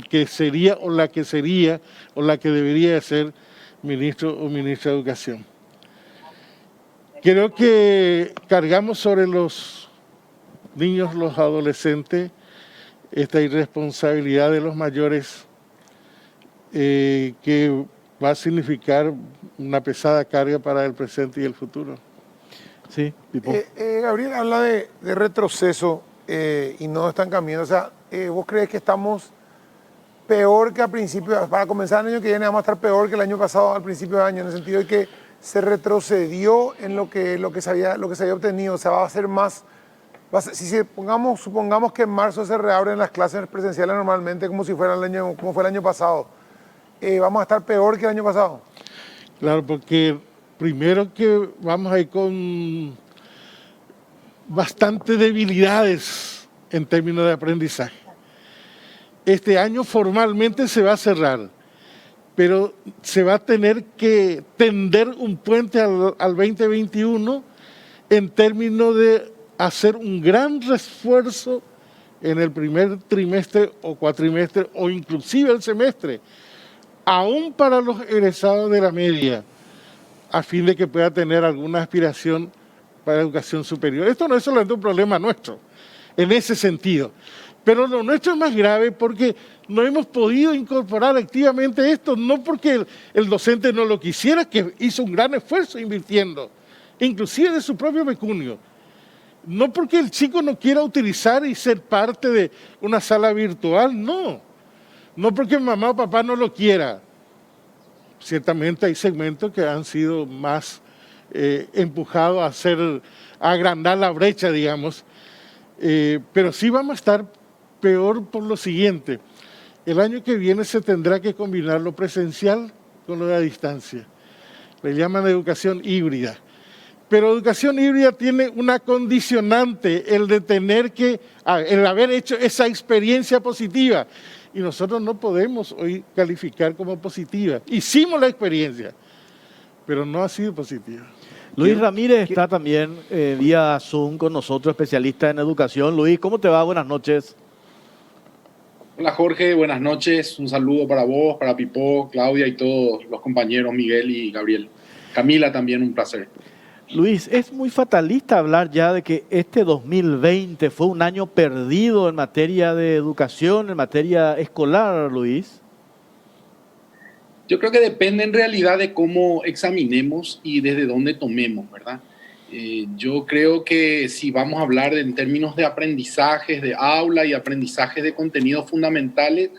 que sería o la que debería ser ministro o ministra de Educación. Creo que cargamos sobre los niños, los adolescentes, esta irresponsabilidad de los mayores que va a significar una pesada carga para el presente y el futuro. Sí, Pipo. Gabriel habla de retroceso y no estancamiento. O sea, ¿vos crees que estamos peor que al principio? Para comenzar el año que viene vamos a estar peor que el año pasado al principio de año, en el sentido de que se retrocedió en lo que se había obtenido. O sea, va a ser más... supongamos que en marzo se reabren las clases presenciales normalmente como fue el año pasado. ¿Vamos a estar peor que el año pasado? Claro, porque primero que vamos a ir con bastantes debilidades en términos de aprendizaje. Este año formalmente se va a cerrar, pero se va a tener que tender un puente al 2021 en términos de hacer un gran esfuerzo en el primer trimestre o cuatrimestre o inclusive el semestre, aún para los egresados de la media, a fin de que pueda tener alguna aspiración para educación superior. Esto no es solamente un problema nuestro, en ese sentido, pero lo nuestro es más grave porque no hemos podido incorporar activamente esto, no porque el docente no lo quisiera, que hizo un gran esfuerzo invirtiendo, inclusive de su propio pecunio, no porque el chico no quiera utilizar y ser parte de una sala virtual, no porque mamá o papá no lo quiera. Ciertamente hay segmentos que han sido más empujados a agrandar la brecha, digamos, pero sí vamos a estar peor por lo siguiente. El año que viene se tendrá que combinar lo presencial con lo de a distancia. Le llaman educación híbrida. Pero educación híbrida tiene una condicionante, el de el haber hecho esa experiencia positiva. Y nosotros no podemos hoy calificar como positiva. Hicimos la experiencia, pero no ha sido positiva. Luis Ramírez está también vía Zoom con nosotros, especialista en educación. Luis, ¿cómo te va? Buenas noches. Hola Jorge, buenas noches. Un saludo para vos, para Pipó, Claudia y todos los compañeros, Miguel y Gabriel. Camila también, un placer. Luis, es muy fatalista hablar ya de que este 2020 fue un año perdido en materia de educación, en materia escolar, Luis. Yo creo que depende en realidad de cómo examinemos y desde dónde tomemos, ¿verdad? Yo creo que si vamos a hablar en términos de aprendizajes de aula y aprendizajes de contenidos fundamentales,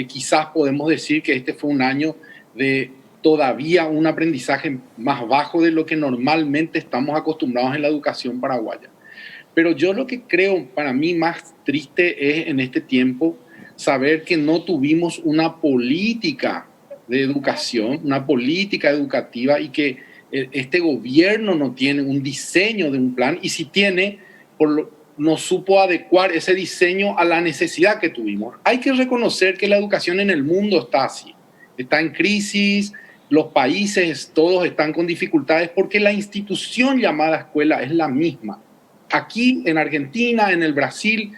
quizás podemos decir que este fue un año de todavía un aprendizaje más bajo de lo que normalmente estamos acostumbrados en la educación paraguaya. Pero yo lo que creo para mí más triste es en este tiempo saber que no tuvimos una política de educación, una política educativa y que este gobierno no tiene un diseño de un plan y si tiene, no supo adecuar ese diseño a la necesidad que tuvimos. Hay que reconocer que la educación en el mundo está así, está en crisis, los países todos están con dificultades porque la institución llamada escuela es la misma. Aquí en Argentina, en el Brasil,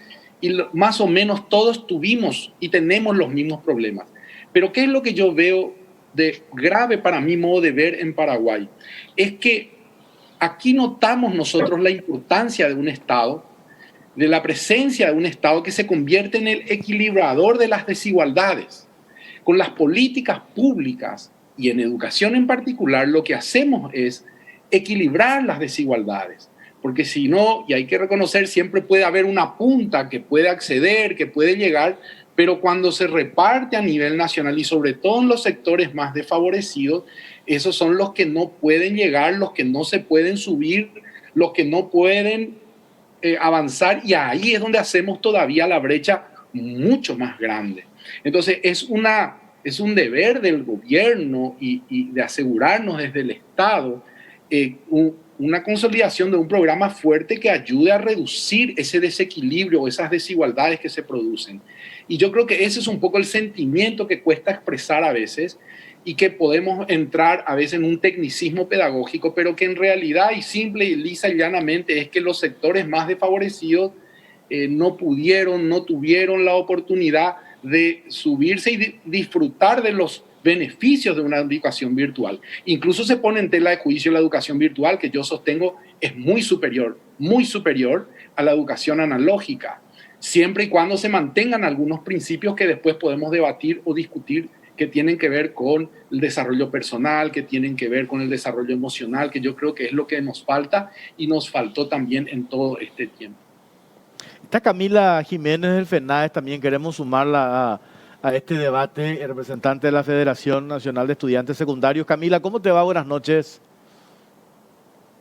más o menos todos tuvimos y tenemos los mismos problemas. Pero ¿qué es lo que yo veo de grave para mi modo de ver en Paraguay? Es que aquí notamos nosotros la importancia de un Estado, de la presencia de un Estado que se convierte en el equilibrador de las desigualdades. Con las políticas públicas y en educación en particular, lo que hacemos es equilibrar las desigualdades. Porque si no, y hay que reconocer, siempre puede haber una punta que puede acceder, que puede llegar, pero cuando se reparte a nivel nacional y sobre todo en los sectores más desfavorecidos, esos son los que no pueden llegar, los que no se pueden subir, los que no pueden avanzar y ahí es donde hacemos todavía la brecha mucho más grande. Entonces es un deber del gobierno y de asegurarnos desde el Estado una consolidación de un programa fuerte que ayude a reducir ese desequilibrio o esas desigualdades que se producen. Y yo creo que ese es un poco el sentimiento que cuesta expresar a veces y que podemos entrar a veces en un tecnicismo pedagógico, pero que en realidad y simple y lisa y llanamente es que los sectores más desfavorecidos no tuvieron la oportunidad de subirse y disfrutar de los beneficios de una educación virtual. Incluso se pone en tela de juicio la educación virtual, que yo sostengo es muy superior a la educación analógica, siempre y cuando se mantengan algunos principios que después podemos debatir o discutir que tienen que ver con el desarrollo personal, que tienen que ver con el desarrollo emocional, que yo creo que es lo que nos falta y nos faltó también en todo este tiempo. Está Camila Jiménez del FENAES, también queremos sumarla a este debate, el representante de la Federación Nacional de Estudiantes Secundarios. Camila, ¿cómo te va? Buenas noches.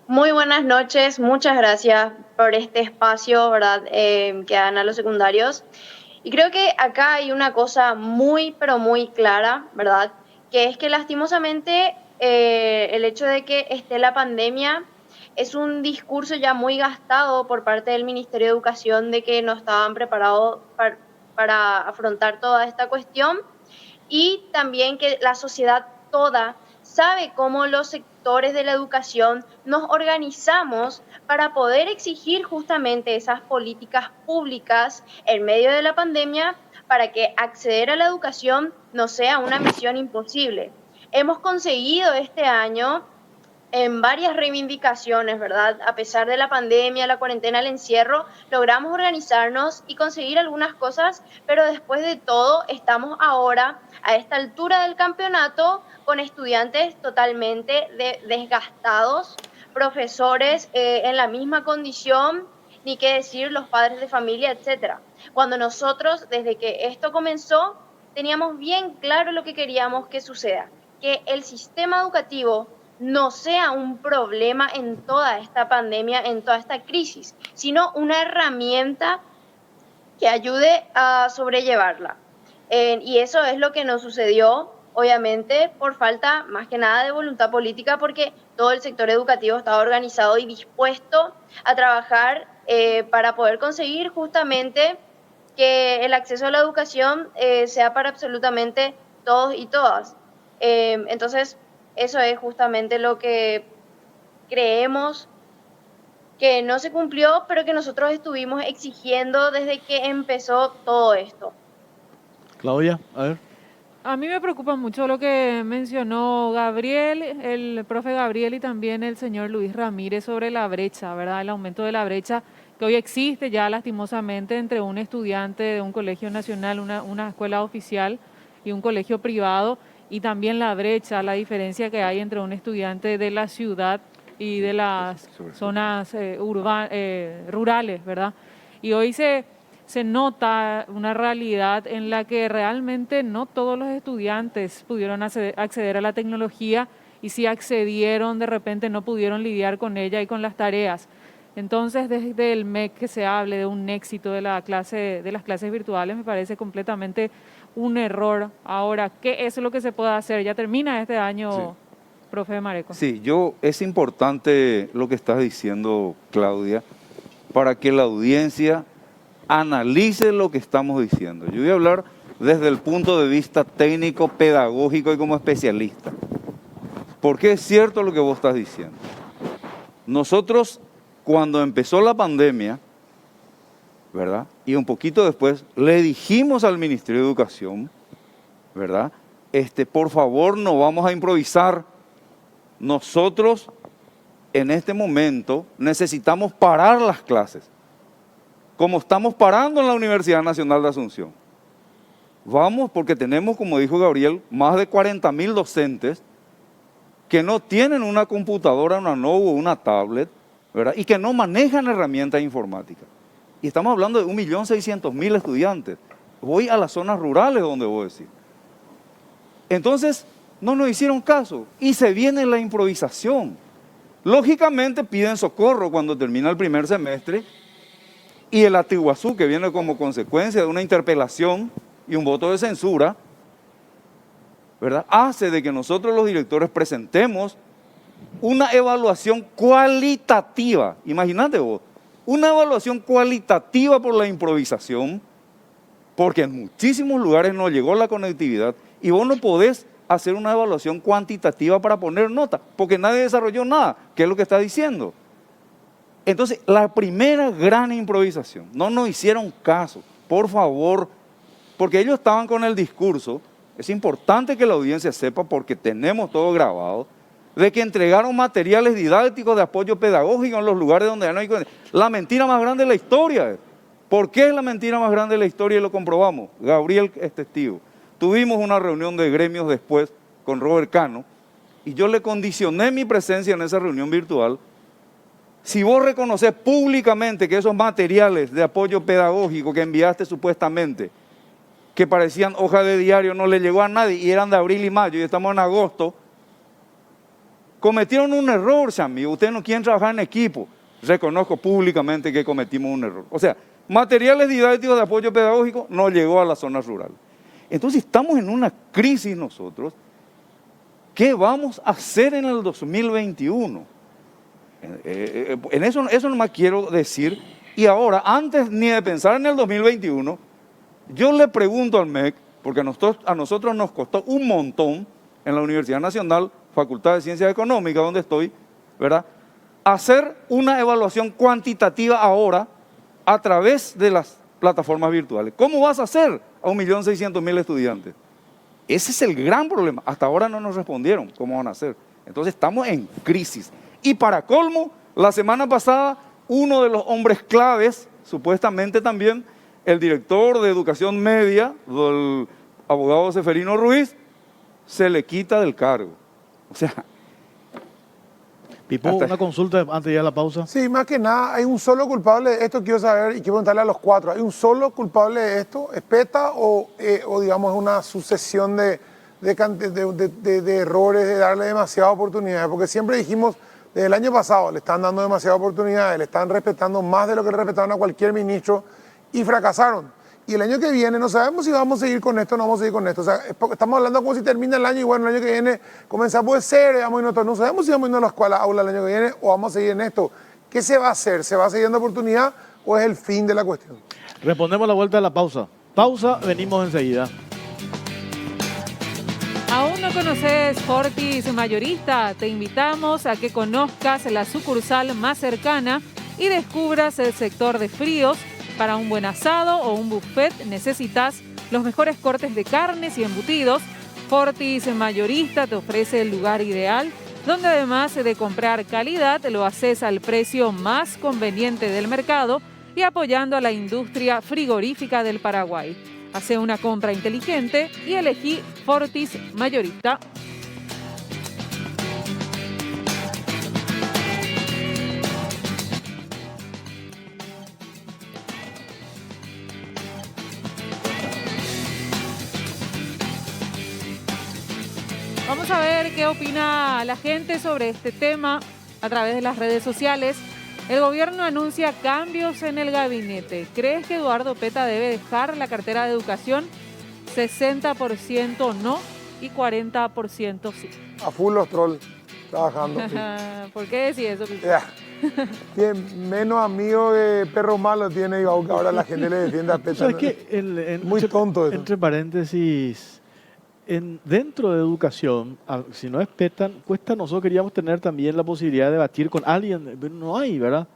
Muy buenas noches, muchas gracias por este espacio, ¿verdad? Que dan a los secundarios. Y creo que acá hay una cosa muy, pero muy clara, ¿verdad? Que es que lastimosamente el hecho de que esté la pandemia es un discurso ya muy gastado por parte del Ministerio de Educación de que no estaban preparados para afrontar toda esta cuestión y también que la sociedad toda sabe cómo los sectores de la educación nos organizamos para poder exigir justamente esas políticas públicas en medio de la pandemia para que acceder a la educación no sea una misión imposible. Hemos conseguido este año en varias reivindicaciones, ¿verdad? A pesar de la pandemia, la cuarentena, el encierro, logramos organizarnos y conseguir algunas cosas, pero después de todo estamos ahora a esta altura del campeonato con estudiantes totalmente desgastados, profesores en la misma condición, ni qué decir los padres de familia, etcétera. Cuando nosotros, desde que esto comenzó, teníamos bien claro lo que queríamos que suceda, que el sistema educativo no sea un problema en toda esta pandemia, en toda esta crisis, sino una herramienta que ayude a sobrellevarla. Y eso es lo que nos sucedió, obviamente, por falta más que nada de voluntad política, porque todo el sector educativo estaba organizado y dispuesto a trabajar para poder conseguir justamente que el acceso a la educación sea para absolutamente todos y todas. Entonces, eso es justamente lo que creemos que no se cumplió, pero que nosotros estuvimos exigiendo desde que empezó todo esto. Claudia, a ver. A mí me preocupa mucho lo que mencionó Gabriel, el profe Gabriel y también el señor Luis Ramírez sobre la brecha, ¿verdad? El aumento de la brecha que hoy existe ya lastimosamente entre un estudiante de un colegio nacional, una escuela oficial y un colegio privado, y también la brecha, la diferencia que hay entre un estudiante de la ciudad y de las zonas rurales, ¿verdad? Y hoy se nota una realidad en la que realmente no todos los estudiantes pudieron acceder a la tecnología, y si accedieron, de repente no pudieron lidiar con ella y con las tareas. Entonces, desde el MEC que se hable de un éxito de las clases virtuales me parece completamente un error. Ahora, ¿qué es lo que se puede hacer? Ya termina este año, sí, profe Mareco. Sí, es importante lo que estás diciendo, Claudia, para que la audiencia analice lo que estamos diciendo. Yo voy a hablar desde el punto de vista técnico, pedagógico y como especialista. Porque es cierto lo que vos estás diciendo. Nosotros, cuando empezó la pandemia, ¿verdad? Y un poquito después, le dijimos al Ministerio de Educación, ¿verdad? Por favor, no vamos a improvisar. Nosotros, en este momento, necesitamos parar las clases, como estamos parando en la Universidad Nacional de Asunción. Vamos, porque tenemos, como dijo Gabriel, más de 40.000 docentes que no tienen una computadora, una notebook o una tablet, ¿verdad? Y que no manejan herramientas informáticas. Y estamos hablando de 1.600.000 estudiantes. Voy a las zonas rurales donde voy a decir. Entonces, no nos hicieron caso y se viene la improvisación. Lógicamente piden socorro cuando termina el primer semestre, y el Atiguazú, que viene como consecuencia de una interpelación y un voto de censura, ¿verdad?, hace de que nosotros los directores presentemos una evaluación cualitativa. Imagínate vos, una evaluación cualitativa por la improvisación, porque en muchísimos lugares no llegó la conectividad y vos no podés hacer una evaluación cuantitativa para poner nota, porque nadie desarrolló nada, que es lo que está diciendo. Entonces, la primera gran improvisación, no nos hicieron caso, por favor, porque ellos estaban con el discurso, es importante que la audiencia sepa, porque tenemos todo grabado, de que entregaron materiales didácticos de apoyo pedagógico en los lugares donde no hay... La mentira más grande de la historia. ¿Por qué es la mentira más grande de la historia? Y lo comprobamos. Gabriel es testigo. Tuvimos una reunión de gremios después con Robert Cano, y yo le condicioné mi presencia en esa reunión virtual. Si vos reconoces públicamente que esos materiales de apoyo pedagógico que enviaste supuestamente, que parecían hoja de diario, no le llegó a nadie y eran de abril y mayo y estamos en agosto, cometieron un error, Xami. Ustedes no quieren trabajar en equipo. Reconozco públicamente que cometimos un error. O sea, materiales didácticos de apoyo pedagógico no llegó a las zonas rurales. Entonces estamos en una crisis nosotros. ¿Qué vamos a hacer en el 2021? En eso nomás quiero decir. Y ahora, antes ni de pensar en el 2021, yo le pregunto al MEC, porque a nosotros nos costó un montón en la Universidad Nacional, Facultad de Ciencias Económicas, donde estoy, ¿verdad?, hacer una evaluación cuantitativa ahora a través de las plataformas virtuales. ¿Cómo vas a hacer a 1.600.000 estudiantes? Ese es el gran problema. Hasta ahora no nos respondieron cómo van a hacer. Entonces estamos en crisis. Y para colmo, la semana pasada, uno de los hombres claves, supuestamente también, el director de Educación Media, el abogado Seferino Ruiz, se le quita del cargo. O sea... Pipo, una consulta antes de ir a la pausa. Sí, más que nada, hay un solo culpable de esto, quiero saber y quiero preguntarle a los cuatro. ¿Hay un solo culpable de esto? ¿Es PETA o digamos es una sucesión de errores, de darle demasiadas oportunidades? Porque siempre dijimos, desde el año pasado, le están dando demasiadas oportunidades, le están respetando más de lo que le respetaron a cualquier ministro y fracasaron. Y el año que viene no sabemos si vamos a seguir con esto o no vamos a seguir con esto. O sea, estamos hablando como si termina el año y bueno, el año que viene comenzamos de cero y vamos a irnos todos. No sabemos si vamos a irnos a la escuela, aula el año que viene o vamos a seguir en esto. ¿Qué se va a hacer? ¿Se va a seguir dando oportunidad o es el fin de la cuestión? Respondemos a la vuelta de la pausa. Pausa, venimos enseguida. ¿Aún no conoces Fortis Mayorista? Te invitamos a que conozcas la sucursal más cercana y descubras el sector de fríos. Para un buen asado o un buffet necesitas los mejores cortes de carnes y embutidos. Fortis Mayorista te ofrece el lugar ideal, donde además de comprar calidad, lo haces al precio más conveniente del mercado y apoyando a la industria frigorífica del Paraguay. Hace una compra inteligente y elegí Fortis Mayorista. Vamos a ver qué opina la gente sobre este tema a través de las redes sociales. El gobierno anuncia cambios en el gabinete. ¿Crees que Eduardo Peta debe dejar la cartera de educación? 60% no y 40% sí. A full los trolls trabajando. ¿Por qué decís eso? Tiene menos amigos que perro malo tiene y ahora la gente le defiende a Peta. ¿Sabes qué? Muy tonto eso. Entre paréntesis, dentro de educación, si no es Peta, nosotros queríamos tener también la posibilidad de debatir con alguien, pero no hay, ¿verdad?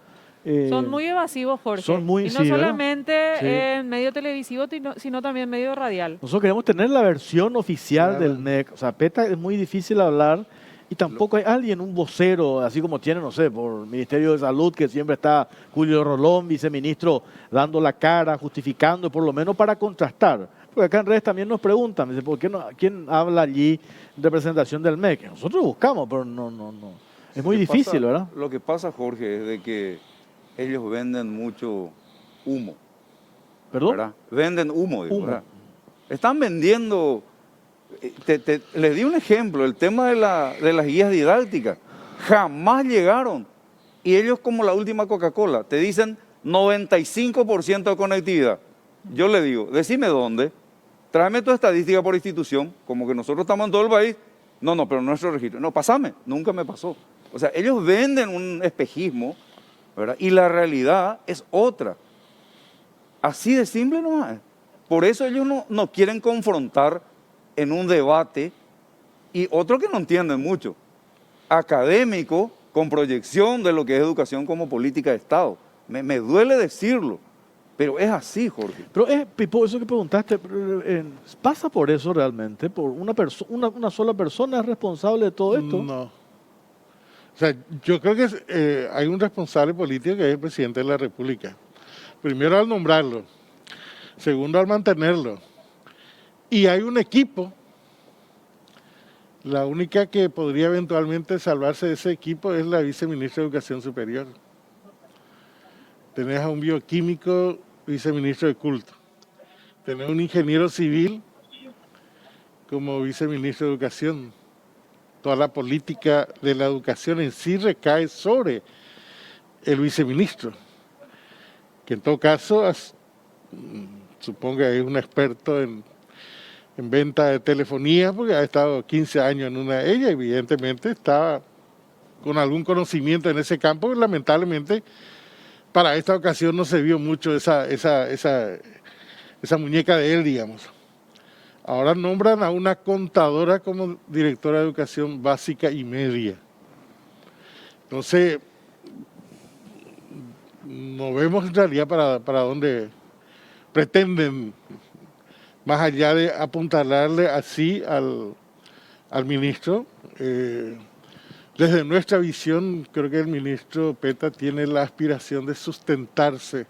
Son muy evasivos, Jorge. Son muy, y no sí, solamente sí, en medio televisivo, sino también en medio radial. Nosotros queremos tener la versión oficial del NEC. O sea, Peta es muy difícil hablar y tampoco hay alguien, un vocero, así como tiene, no sé, por el Ministerio de Salud, que siempre está Julio Rolón, viceministro, dando la cara, justificando, por lo menos para contrastar. Porque acá en redes también nos preguntan, dice, ¿por qué no? ¿Quién habla allí en representación del MEC? Nosotros buscamos, pero no. Es muy difícil, ¿verdad? Lo que pasa, Jorge, es de que ellos venden mucho humo. ¿Perdón? ¿Verdad? Venden humo, digo, Humo. ¿verdad? Están vendiendo... les di un ejemplo, el tema de las guías didácticas. Jamás llegaron. Y ellos, como la última Coca-Cola, te dicen 95% de conectividad. Yo le digo, decime dónde, tráeme tu estadística por institución, como que nosotros estamos en todo el país. No, pero nuestro registro. No, pasame, nunca me pasó. O sea, ellos venden un espejismo, ¿verdad? Y la realidad es otra. Así de simple nomás es. Por eso ellos no quieren confrontar en un debate. Y otro que no entienden mucho, académico, con proyección de lo que es educación como política de Estado. Me duele decirlo. Pero es así, Jorge. Pero Pipo, eso que preguntaste, ¿pasa por eso realmente? ¿Por una sola persona es responsable de todo esto? No. O sea, yo creo que hay un responsable político que es el presidente de la República. Primero al nombrarlo, segundo al mantenerlo. Y hay un equipo. La única que podría eventualmente salvarse de ese equipo es la viceministra de Educación Superior. Tenés a un bioquímico viceministro de Culto. Tenés un ingeniero civil como viceministro de Educación. Toda la política de la educación en sí recae sobre el viceministro, que en todo caso, supongo que es un experto en venta de telefonía, porque ha estado 15 años en una de ellas, evidentemente estaba con algún conocimiento en ese campo, pero lamentablemente para esta ocasión no se vio mucho esa muñeca de él, digamos. Ahora nombran a una contadora como directora de educación básica y media. Entonces, no vemos en realidad para dónde pretenden, más allá de apuntalarle así al ministro. Desde nuestra visión, creo que el ministro Peta tiene la aspiración de sustentarse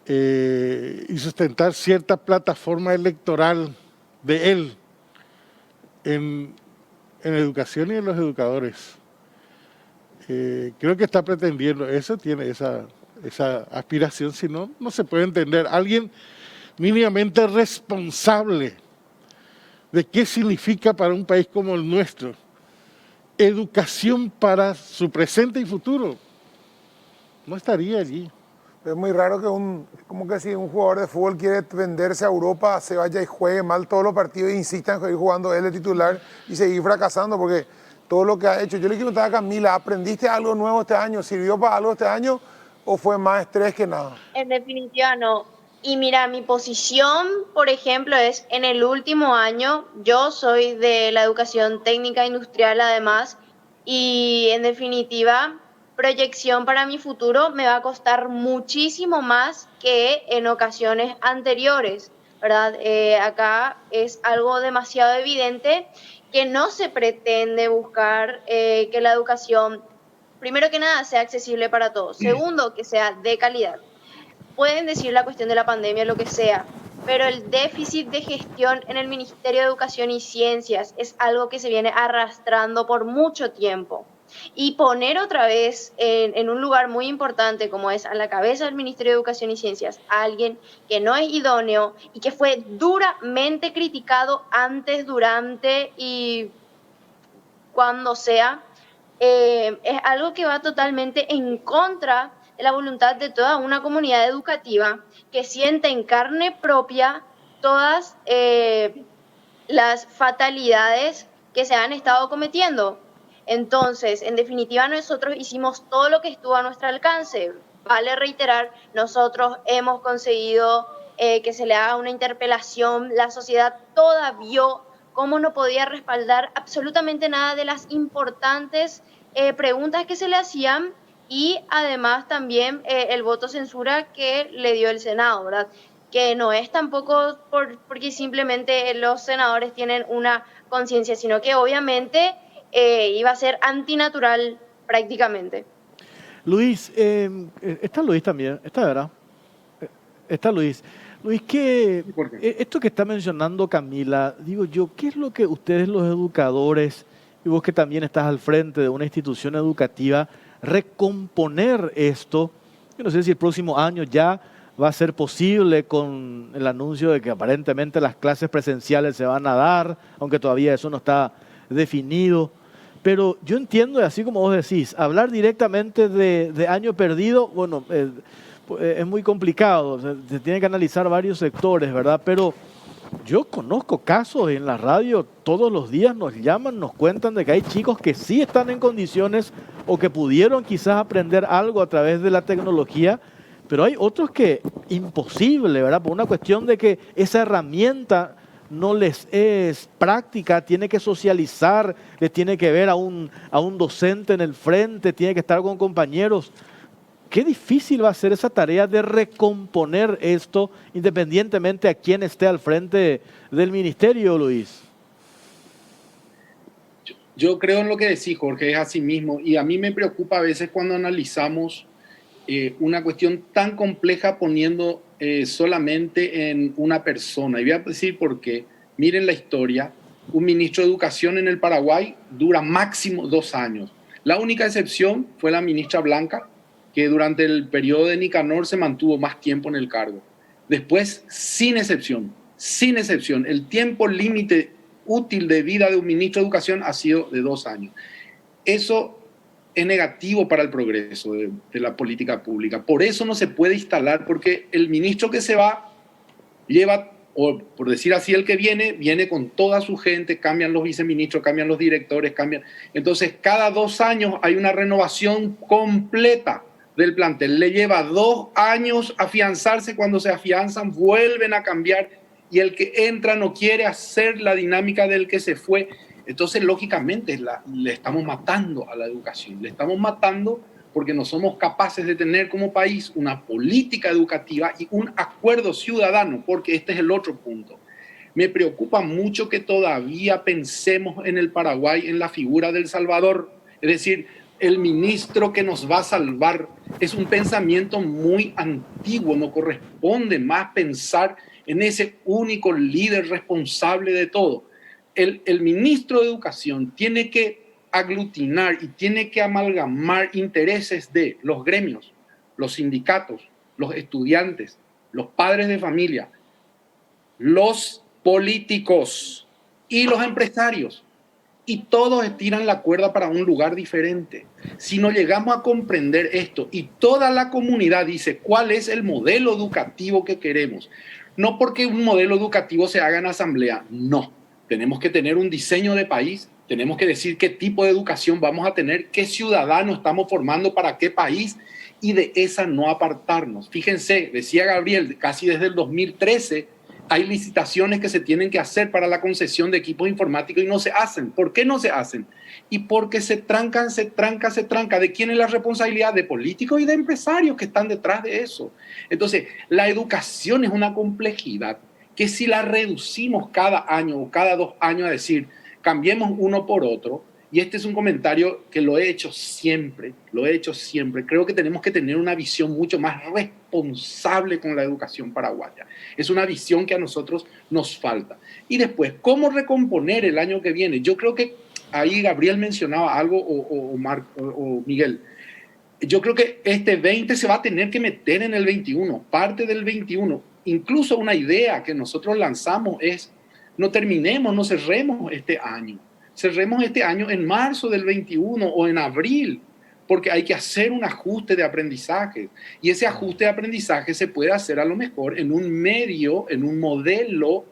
y sustentar cierta plataforma electoral de él en educación y en los educadores. Creo que está pretendiendo eso, tiene esa aspiración, si no, no se puede entender. Alguien mínimamente responsable de qué significa para un país como el nuestro educación para su presente y futuro, no estaría allí. Es muy raro que como que si un jugador de fútbol quiere venderse a Europa, se vaya y juegue mal todos los partidos e insista en seguir jugando él de titular y seguir fracasando, porque todo lo que ha hecho. Yo le quiero preguntar a Camila, ¿aprendiste algo nuevo este año? ¿Sirvió para algo este año o fue más estrés que nada? En definitiva no. Y mira, mi posición, por ejemplo, es en el último año, yo soy de la educación técnica industrial además, y en definitiva, proyección para mi futuro me va a costar muchísimo más que en ocasiones anteriores, ¿verdad? Acá es algo demasiado evidente que no se pretende buscar que la educación, primero que nada, sea accesible para todos. Segundo, que sea de calidad. Pueden decir la cuestión de la pandemia, lo que sea, pero el déficit de gestión en el Ministerio de Educación y Ciencias es algo que se viene arrastrando por mucho tiempo. Y poner otra vez en un lugar muy importante como es a la cabeza del Ministerio de Educación y Ciencias a alguien que no es idóneo y que fue duramente criticado antes, durante y cuando sea, es algo que va totalmente en contra de la voluntad de toda una comunidad educativa que siente en carne propia todas las fatalidades que se han estado cometiendo. Entonces, en definitiva, nosotros hicimos todo lo que estuvo a nuestro alcance. Vale reiterar, nosotros hemos conseguido que se le haga una interpelación, la sociedad toda vio cómo no podía respaldar absolutamente nada de las importantes preguntas que se le hacían y además también el voto censura que le dio el Senado, ¿verdad? Que no es tampoco porque simplemente los senadores tienen una conciencia, sino que obviamente iba a ser antinatural prácticamente. Luis, está Luis también, está, ¿verdad? Está Luis. Luis, esto que está mencionando Camila, digo yo, ¿qué es lo que ustedes los educadores, y vos que también estás al frente de una institución educativa, recomponer esto? Yo no sé si el próximo año ya va a ser posible con el anuncio de que aparentemente las clases presenciales se van a dar, aunque todavía eso no está definido. Pero yo entiendo, así como vos decís, hablar directamente de año perdido, bueno, es muy complicado, o sea, se tiene que analizar varios sectores, ¿verdad? Pero yo conozco casos en la radio, todos los días nos llaman, nos cuentan de que hay chicos que sí están en condiciones o que pudieron quizás aprender algo a través de la tecnología, pero hay otros que imposible, ¿verdad? Por una cuestión de que esa herramienta no les es práctica, tiene que socializar, les tiene que ver a un docente en el frente, tiene que estar con compañeros. Qué difícil va a ser esa tarea de recomponer esto, independientemente a quién esté al frente del ministerio, Luis. Yo creo en lo que decís, Jorge, es así mismo. Y a mí me preocupa a veces cuando analizamos una cuestión tan compleja poniendo solamente en una persona. Y voy a decir por qué. Miren la historia. Un ministro de Educación en el Paraguay dura máximo 2 años. La única excepción fue la ministra Blanca, que durante el periodo de Nicanor se mantuvo más tiempo en el cargo. Después, sin excepción, el tiempo límite útil de vida de un ministro de Educación ha sido de 2 años. Eso es negativo para el progreso de la política pública. Por eso no se puede instalar, porque el ministro que se va lleva, o por decir así, el que viene con toda su gente, cambian los viceministros, cambian los directores, cambian. Entonces, cada 2 años hay una renovación completa del plantel. Le lleva 2 años afianzarse, cuando se afianzan vuelven a cambiar y el que entra no quiere hacer la dinámica del que se fue. Entonces, lógicamente, le estamos matando a la educación. Le estamos matando porque no somos capaces de tener como país una política educativa y un acuerdo ciudadano, porque este es el otro punto. Me preocupa mucho que todavía pensemos en el Paraguay, en la figura del Salvador, es decir, el ministro que nos va a salvar. Es un pensamiento muy antiguo, no corresponde más pensar en ese único líder responsable de todo. El ministro de Educación tiene que aglutinar y tiene que amalgamar intereses de los gremios, los sindicatos, los estudiantes, los padres de familia, los políticos y los empresarios. Y todos estiran la cuerda para un lugar diferente. Si no llegamos a comprender esto y toda la comunidad dice cuál es el modelo educativo que queremos, no porque un modelo educativo se haga en asamblea, no. Tenemos que tener un diseño de país, tenemos que decir qué tipo de educación vamos a tener, qué ciudadano estamos formando para qué país y de esa no apartarnos. Fíjense, decía Gabriel, casi desde el 2013 hay licitaciones que se tienen que hacer para la concesión de equipos informáticos y no se hacen. ¿Por qué no se hacen? Y porque se tranca. ¿De quién es la responsabilidad? De políticos y de empresarios que están detrás de eso. Entonces, la educación es una complejidad que si la reducimos cada año o cada 2 años a decir, cambiemos uno por otro, y este es un comentario que lo he hecho siempre, creo que tenemos que tener una visión mucho más responsable con la educación paraguaya. Es una visión que a nosotros nos falta. Y después, ¿cómo recomponer el año que viene? Yo creo que ahí Gabriel mencionaba algo, o Miguel. Yo creo que este 20 se va a tener que meter en el 21, parte del 21. Incluso una idea que nosotros lanzamos es, no cerremos este año. Cerremos este año en marzo del 21 o en abril, porque hay que hacer un ajuste de aprendizaje. Y ese ajuste de aprendizaje se puede hacer a lo mejor en un modelo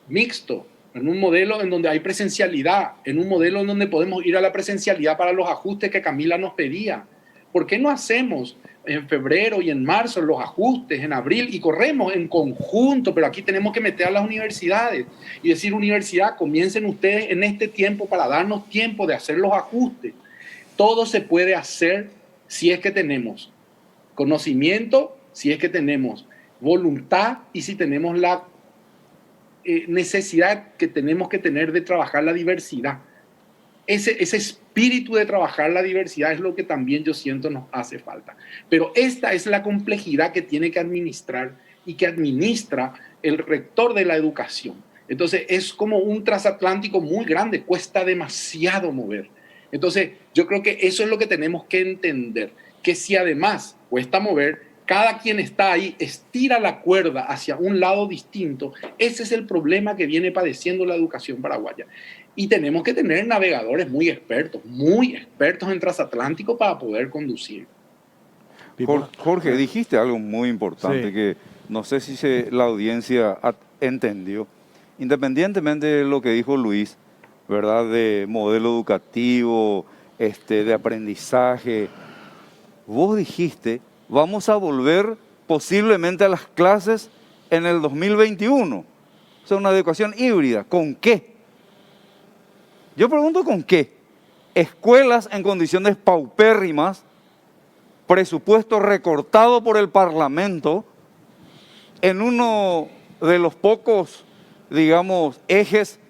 mixto, en un modelo en donde hay presencialidad, en un modelo en donde podemos ir a la presencialidad para los ajustes que Camila nos pedía. ¿Por qué no hacemos en febrero y en marzo los ajustes, en abril, y corremos en conjunto? Pero aquí tenemos que meter a las universidades y decir, universidad, comiencen ustedes en este tiempo para darnos tiempo de hacer los ajustes. Todo se puede hacer si es que tenemos conocimiento, si es que tenemos voluntad y si tenemos la necesidad que tenemos que tener de trabajar la diversidad. Ese espíritu de trabajar la diversidad es lo que también yo siento nos hace falta. Pero esta es la complejidad que tiene que administrar y que administra el rector de la educación. Entonces es como un transatlántico muy grande, cuesta demasiado mover. Entonces yo creo que eso es lo que tenemos que entender, que si además cuesta mover, cada quien está ahí, estira la cuerda hacia un lado distinto, ese es el problema que viene padeciendo la educación paraguaya. Y tenemos que tener navegadores muy expertos en transatlántico para poder conducir. Jorge, dijiste algo muy importante, sí, que no sé si la audiencia entendió. Independientemente de lo que dijo Luis, ¿verdad? De modelo educativo, de aprendizaje, vos dijiste, vamos a volver posiblemente a las clases en el 2021. O sea, una educación híbrida. ¿Con qué? Yo pregunto ¿con qué? Escuelas en condiciones paupérrimas, presupuesto recortado por el Parlamento, en uno de los pocos, digamos, ejes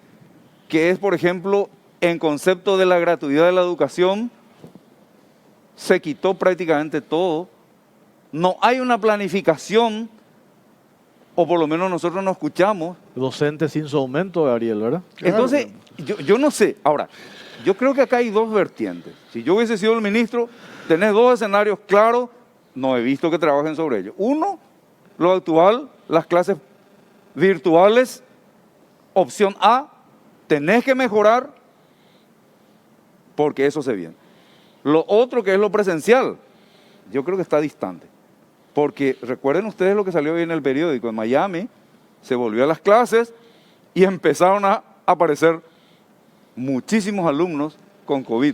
que es, por ejemplo, en concepto de la gratuidad de la educación, se quitó prácticamente todo. No hay una planificación, o por lo menos nosotros no escuchamos. Docentes sin su aumento, Gabriel, ¿verdad? Entonces, yo no sé. Ahora, yo creo que acá hay dos vertientes. Si yo hubiese sido el ministro, tenés dos escenarios claros, no he visto que trabajen sobre ellos. Uno, lo actual, las clases virtuales, opción A, tenés que mejorar porque eso se viene. Lo otro que es lo presencial, yo creo que está distante. Porque recuerden ustedes lo que salió hoy en el periódico, en Miami se volvió a las clases y empezaron a aparecer muchísimos alumnos con COVID.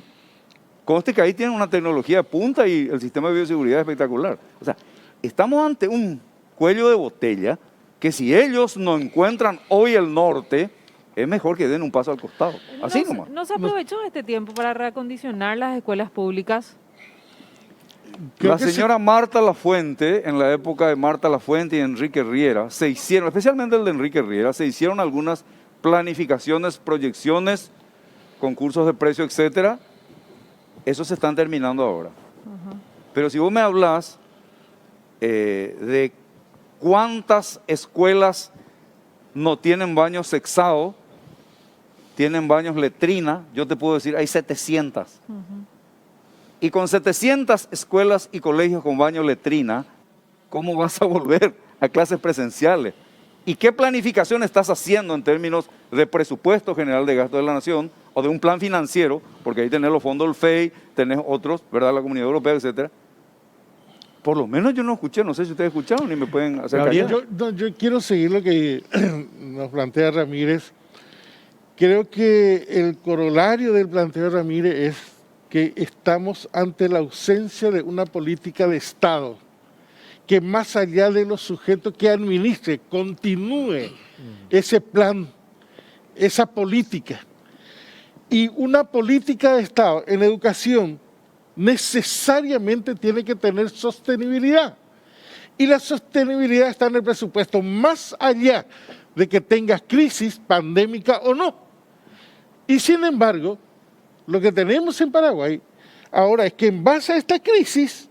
Conste que ahí tienen una tecnología de punta y el sistema de bioseguridad espectacular. O sea, estamos ante un cuello de botella que si ellos no encuentran hoy el norte, es mejor que den un paso al costado. Así nomás. ¿No se aprovechó este tiempo para reacondicionar las escuelas públicas? La señora Marta Lafuente, en la época de Marta Lafuente y Enrique Riera, se hicieron, especialmente el de Enrique Riera, se hicieron algunas planificaciones, proyecciones, concursos de precio, etcétera. Esos se están terminando ahora. Pero si vos me hablas de cuántas escuelas no tienen baños sexados, tienen baños letrina, yo te puedo decir, hay 700. Y con 700 escuelas y colegios con baño letrina, ¿cómo vas a volver a clases presenciales? ¿Y qué planificación estás haciendo en términos de presupuesto general de gasto de la nación o de un plan financiero? Porque ahí tenés los fondos del FEI, tenés otros, ¿verdad? La Comunidad Europea, etcétera. Por lo menos yo no escuché, no sé si ustedes escucharon y me pueden hacer callar. Yo quiero seguir lo que nos plantea Ramírez. Creo que el corolario del planteo de Ramírez es que estamos ante la ausencia de una política de Estado que más allá de los sujetos que administre, continúe ese plan, esa política. Y una política de Estado en educación necesariamente tiene que tener sostenibilidad. Y la sostenibilidad está en el presupuesto, más allá de que tengas crisis pandémica o no. Y sin embargo, lo que tenemos en Paraguay ahora es que en base a esta crisis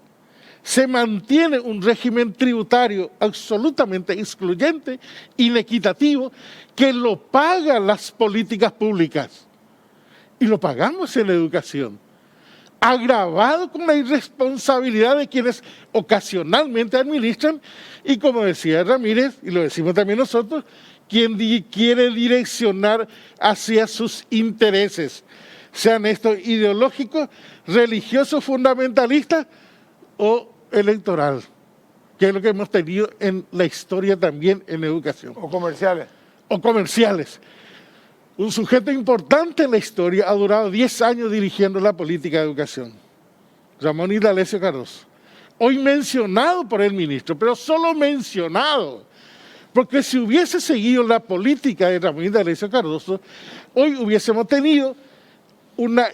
se mantiene un régimen tributario absolutamente excluyente, inequitativo, que lo pagan las políticas públicas. Y lo pagamos en la educación, agravado con la irresponsabilidad de quienes ocasionalmente administran, y como decía Ramírez, y lo decimos también nosotros, quien quiere direccionar hacia sus intereses, sean estos ideológicos, religiosos, fundamentalistas o electoral, que es lo que hemos tenido en la historia también en educación. O comerciales. O comerciales. Un sujeto importante en la historia ha durado 10 años dirigiendo la política de educación, Ramón Indalecio Cardoso. Hoy mencionado por el ministro, pero solo mencionado, porque si hubiese seguido la política de Ramón Indalecio Cardoso, hoy hubiésemos tenido una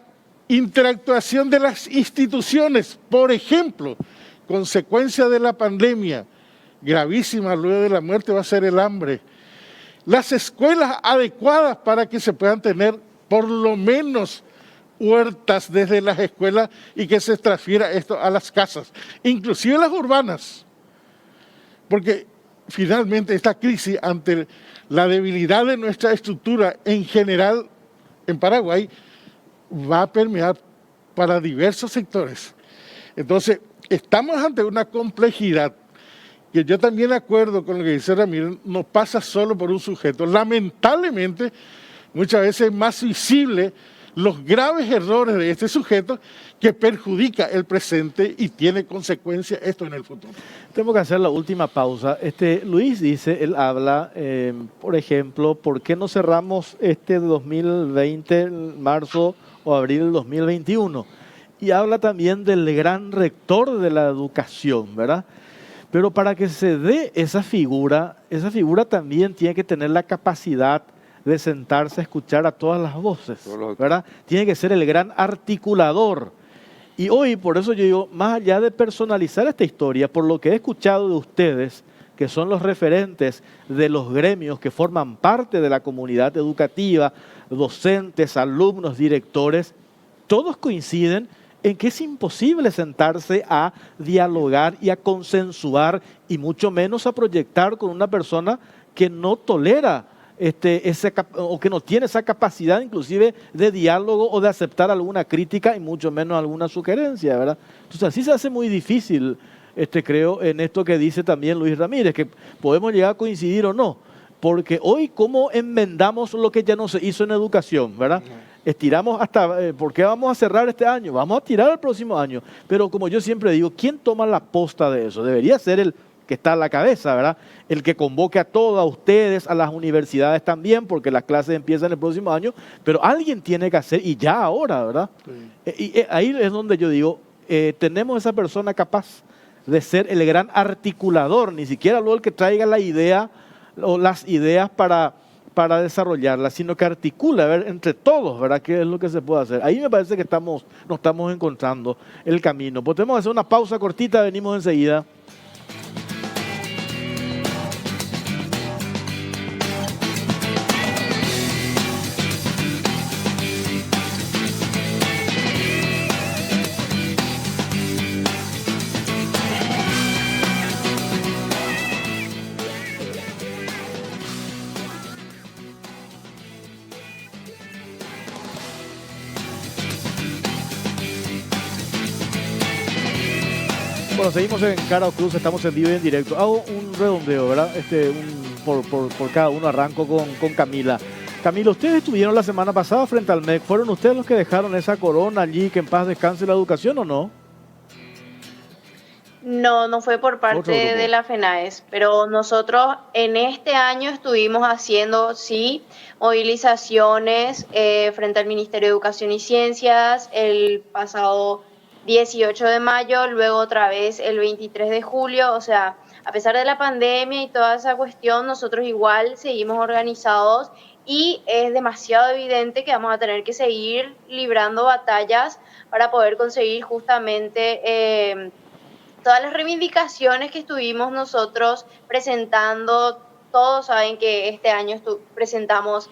interactuación de las instituciones. Por ejemplo, consecuencia de la pandemia, gravísima luego de la muerte, va a ser el hambre. Las escuelas adecuadas para que se puedan tener por lo menos huertas desde las escuelas y que se transfiera esto a las casas, inclusive las urbanas. Porque finalmente esta crisis, ante la debilidad de nuestra estructura en general en Paraguay, va a permear para diversos sectores. Entonces, estamos ante una complejidad que yo también acuerdo con lo que dice Ramírez, no pasa solo por un sujeto. Lamentablemente, muchas veces es más visible los graves errores de este sujeto que perjudica el presente y tiene consecuencias esto en el futuro. Tengo que hacer la última pausa. Luis dice, él habla, por ejemplo, ¿por qué no cerramos este 2020, marzo o abril del 2021? Y habla también del gran rector de la educación, ¿verdad? Pero para que se dé esa figura también tiene que tener la capacidad de sentarse a escuchar a todas las voces, ¿verdad? Tiene que ser el gran articulador. Y hoy, por eso yo digo, más allá de personalizar esta historia, por lo que he escuchado de ustedes, que son los referentes de los gremios que forman parte de la comunidad educativa, docentes, alumnos, directores, todos coinciden en que es imposible sentarse a dialogar y a consensuar y mucho menos a proyectar con una persona que no tolera o que no tiene esa capacidad inclusive de diálogo o de aceptar alguna crítica y mucho menos alguna sugerencia, ¿verdad? Entonces así se hace muy difícil, creo, en esto que dice también Luis Ramírez, que podemos llegar a coincidir o no, porque hoy cómo enmendamos lo que ya no se hizo en educación, ¿verdad? Estiramos hasta, ¿por qué vamos a cerrar este año? Vamos a tirar el próximo año. Pero como yo siempre digo, ¿quién toma la posta de eso? Debería ser el que está a la cabeza, ¿verdad? El que convoque a todos ustedes, a las universidades también, porque las clases empiezan el próximo año, pero alguien tiene que hacer, y ya ahora, ¿verdad? Sí. Y ahí es donde yo digo, tenemos esa persona capaz de ser el gran articulador, ni siquiera luego el que traiga la idea o las ideas para desarrollarla, sino que articula, a ver, entre todos, ¿verdad? ¿Qué es lo que se puede hacer? Ahí me parece que nos estamos encontrando el camino. Podemos hacer una pausa cortita, venimos enseguida. Bueno, seguimos en Cara o Cruz, estamos en vivo y en directo. Hago un redondeo, ¿verdad? Por cada uno arranco con Camila. Camila, ustedes estuvieron la semana pasada frente al MEC. ¿Fueron ustedes los que dejaron esa corona allí, que en paz descanse la educación o no? No, no fue por parte Otro grupo. de la FENAES, pero nosotros en este año estuvimos haciendo, sí, movilizaciones frente al Ministerio de Educación y Ciencias el pasado 18 de mayo, luego otra vez el 23 de julio, o sea, a pesar de la pandemia y toda esa cuestión, nosotros igual seguimos organizados y es demasiado evidente que vamos a tener que seguir librando batallas para poder conseguir justamente todas las reivindicaciones que estuvimos nosotros presentando. Todos saben que este año presentamos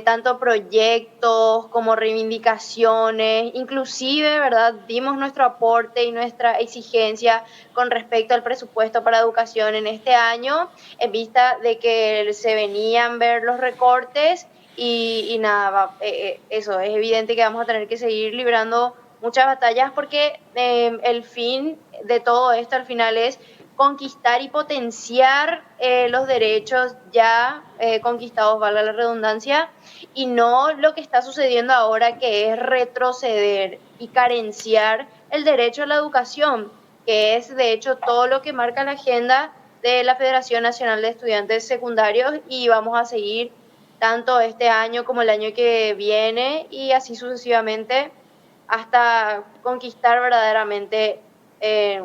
tanto proyectos como reivindicaciones, inclusive, ¿verdad? Dimos nuestro aporte y nuestra exigencia con respecto al presupuesto para educación en este año, en vista de que se venían ver los recortes y nada, eso, es evidente que vamos a tener que seguir librando muchas batallas porque el fin de todo esto al final es conquistar y potenciar los derechos ya conquistados, valga la redundancia, y no lo que está sucediendo ahora, que es retroceder y carenciar el derecho a la educación, que es de hecho todo lo que marca la agenda de la Federación Nacional de Estudiantes Secundarios, y vamos a seguir tanto este año como el año que viene y así sucesivamente hasta conquistar verdaderamente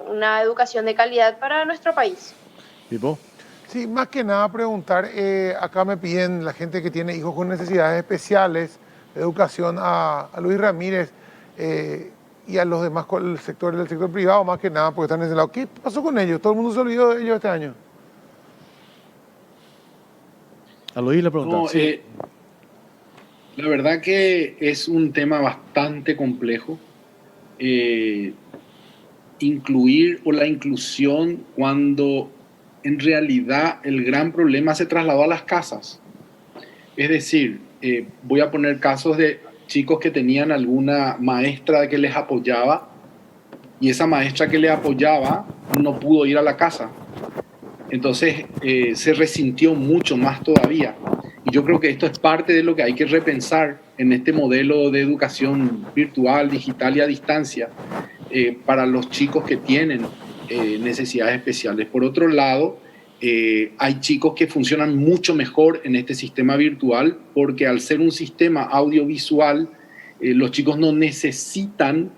una educación de calidad para nuestro país. ¿Pipo? Sí, más que nada preguntar, acá me piden la gente que tiene hijos con necesidades especiales de educación a Luis Ramírez y a los demás del sector privado, más que nada, porque están en ese lado. ¿Qué pasó con ellos? ¿Todo el mundo se olvidó de ellos este año? A Luis le preguntan. No, Sí. la verdad que es un tema bastante complejo. Incluir o la inclusión cuando en realidad el gran problema se trasladó a las casas. Es decir, voy a poner casos de chicos que tenían alguna maestra que les apoyaba y esa maestra que les apoyaba no pudo ir a la casa. Entonces se resintió mucho más todavía. Y yo creo que esto es parte de lo que hay que repensar en este modelo de educación virtual, digital y a distancia para los chicos que tienen necesidades especiales. Por otro lado, hay chicos que funcionan mucho mejor en este sistema virtual porque al ser un sistema audiovisual, los chicos no necesitan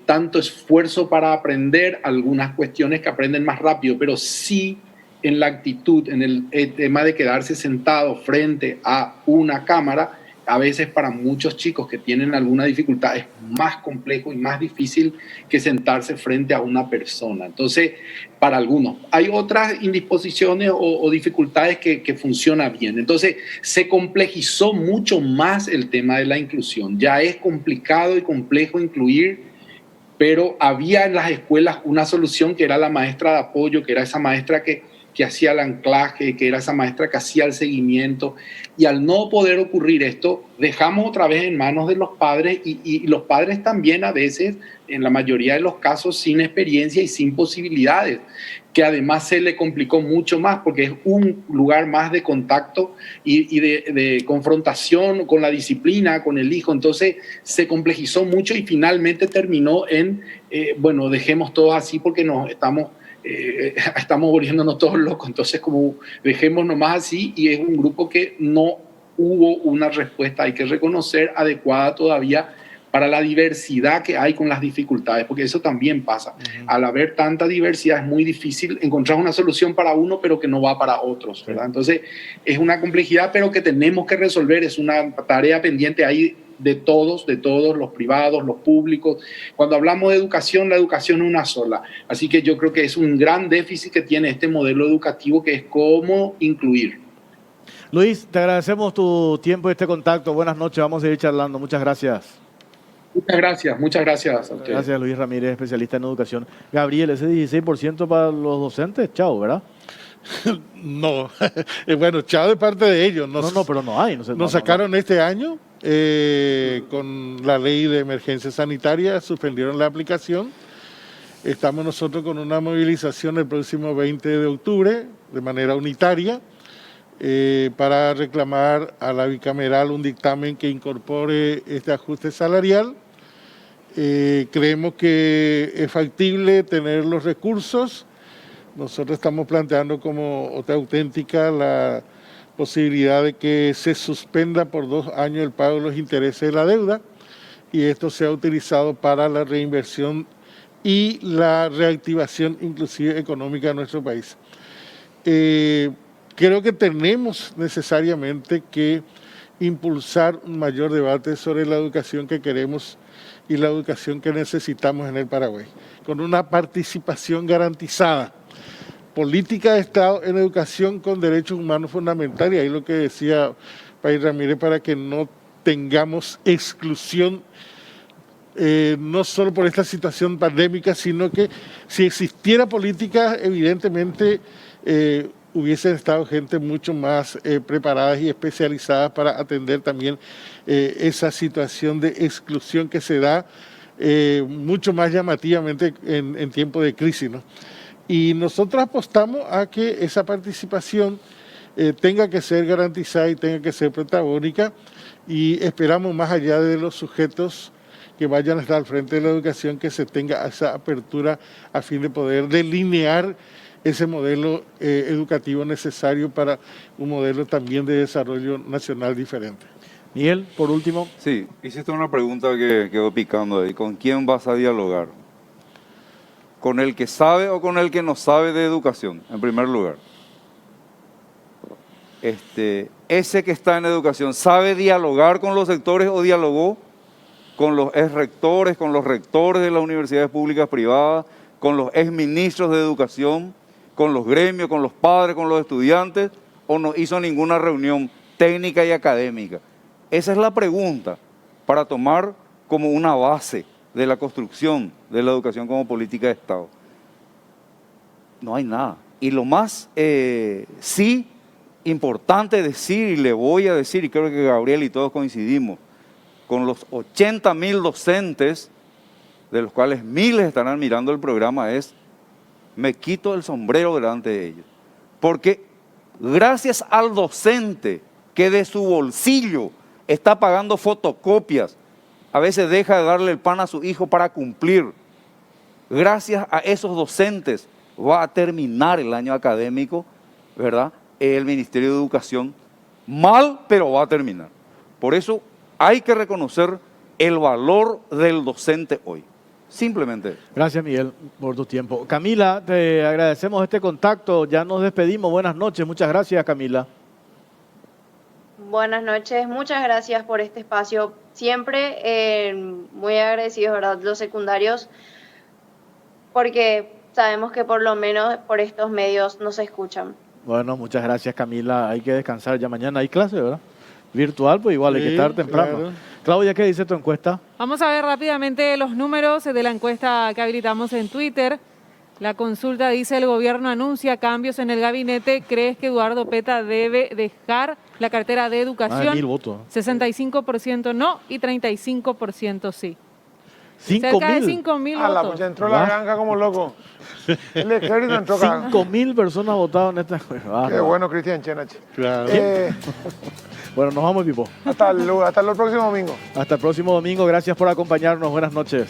tanto esfuerzo para aprender algunas cuestiones que aprenden más rápido, pero sí en la actitud, en el tema de quedarse sentado frente a una cámara. A veces para muchos chicos que tienen alguna dificultad es más complejo y más difícil que sentarse frente a una persona. Entonces, para algunos. Hay otras indisposiciones o dificultades que funcionan bien. Entonces, se complejizó mucho más el tema de la inclusión. Ya es complicado y complejo incluir, pero había en las escuelas una solución que era la maestra de apoyo, que era esa maestra que hacía el anclaje, que era esa maestra que hacía el seguimiento. Y al no poder ocurrir esto, dejamos otra vez en manos de los padres y los padres también a veces, en la mayoría de los casos, sin experiencia y sin posibilidades, que además se le complicó mucho más porque es un lugar más de contacto y de confrontación con la disciplina, con el hijo. Entonces se complejizó mucho y finalmente terminó en, bueno, dejemos todo así porque nos estamos volviéndonos todos locos, entonces como dejemos nomás así, y es un grupo que no hubo una respuesta, hay que reconocer, adecuada todavía para la diversidad que hay con las dificultades, porque eso también pasa. Al haber tanta diversidad es muy difícil encontrar una solución para uno, pero que no va para otros, ¿verdad? Entonces es una complejidad, pero que tenemos que resolver, es una tarea pendiente ahí de todos, los privados, los públicos. Cuando hablamos de educación, la educación es una sola. Así que yo creo que es un gran déficit que tiene este modelo educativo, que es cómo incluir. Luis, te agradecemos tu tiempo y este contacto. Buenas noches, vamos a seguir charlando. Muchas gracias. Muchas gracias a ustedes. Gracias, Luis Ramírez, especialista en educación. Gabriel, ese 16% para los docentes, chao, ¿verdad? No, bueno, chao de parte de ellos. No, pero no hay. Nos sacaron este año con la ley de emergencia sanitaria, suspendieron la aplicación. Estamos nosotros con una movilización el próximo 20 de octubre de manera unitaria para reclamar a la bicameral un dictamen que incorpore este ajuste salarial. Creemos que es factible tener los recursos. Nosotros estamos planteando como otra auténtica la posibilidad de que se suspenda por 2 años el pago de los intereses de la deuda y esto sea utilizado para la reinversión y la reactivación inclusive económica de nuestro país. Creo que tenemos necesariamente que impulsar un mayor debate sobre la educación que queremos y la educación que necesitamos en el Paraguay, con una participación garantizada. Política de Estado en educación con derechos humanos fundamentales, ahí lo que decía País Ramírez, para que no tengamos exclusión, no solo por esta situación pandémica, sino que si existiera política, evidentemente hubiesen estado gente mucho más preparadas y especializadas para atender también esa situación de exclusión que se da mucho más llamativamente en tiempos de crisis, ¿no? Y nosotros apostamos a que esa participación tenga que ser garantizada y tenga que ser protagónica y esperamos más allá de los sujetos que vayan a estar al frente de la educación que se tenga esa apertura a fin de poder delinear ese modelo educativo necesario para un modelo también de desarrollo nacional diferente. Miguel, por último. Sí, hiciste una pregunta que quedó picando ahí. ¿Con quién vas a dialogar? ¿Con el que sabe o con el que no sabe de educación, en primer lugar? Ese que está en educación, ¿sabe dialogar con los sectores o dialogó con los exrectores, con los rectores de las universidades públicas privadas, con los exministros de educación, con los gremios, con los padres, con los estudiantes, o no hizo ninguna reunión técnica y académica? Esa es la pregunta para tomar como una base de la construcción de la educación como política de Estado. No hay nada. Y lo más sí importante decir, y le voy a decir, y creo que Gabriel y todos coincidimos, con los 80.000 docentes, de los cuales miles estarán mirando el programa, me quito el sombrero delante de ellos. Porque gracias al docente que de su bolsillo está pagando fotocopias, a veces deja de darle el pan a su hijo para cumplir. Gracias a esos docentes va a terminar el año académico, ¿verdad? El Ministerio de Educación mal, pero va a terminar. Por eso hay que reconocer el valor del docente hoy. Simplemente. Gracias, Miguel, por tu tiempo. Camila, te agradecemos este contacto. Ya nos despedimos. Buenas noches. Muchas gracias, Camila. Buenas noches, muchas gracias por este espacio. Siempre muy agradecidos, ¿verdad? Los secundarios, porque sabemos que por lo menos por estos medios nos escuchan. Bueno, muchas gracias, Camila. Hay que descansar ya mañana. Hay clase, ¿verdad? Virtual, pues igual, hay que estar temprano. Claro. Claudia, ¿qué dice tu encuesta? Vamos a ver rápidamente los números de la encuesta que habilitamos en Twitter. La consulta dice: el gobierno anuncia cambios en el gabinete. ¿Crees que Eduardo Peta debe dejar la cartera de educación? 1000 votos. 65% no y 35% sí. 5.000. Cerca de 5.000 votos. Pues entró la granja como loco. El ejército entró acá. 5.000 personas votaron en esta encuesta. Qué bueno, Cristian Chenach. Claro. Bueno, nos vamos, Pipo. Hasta el próximo domingo. Hasta el próximo domingo. Gracias por acompañarnos. Buenas noches.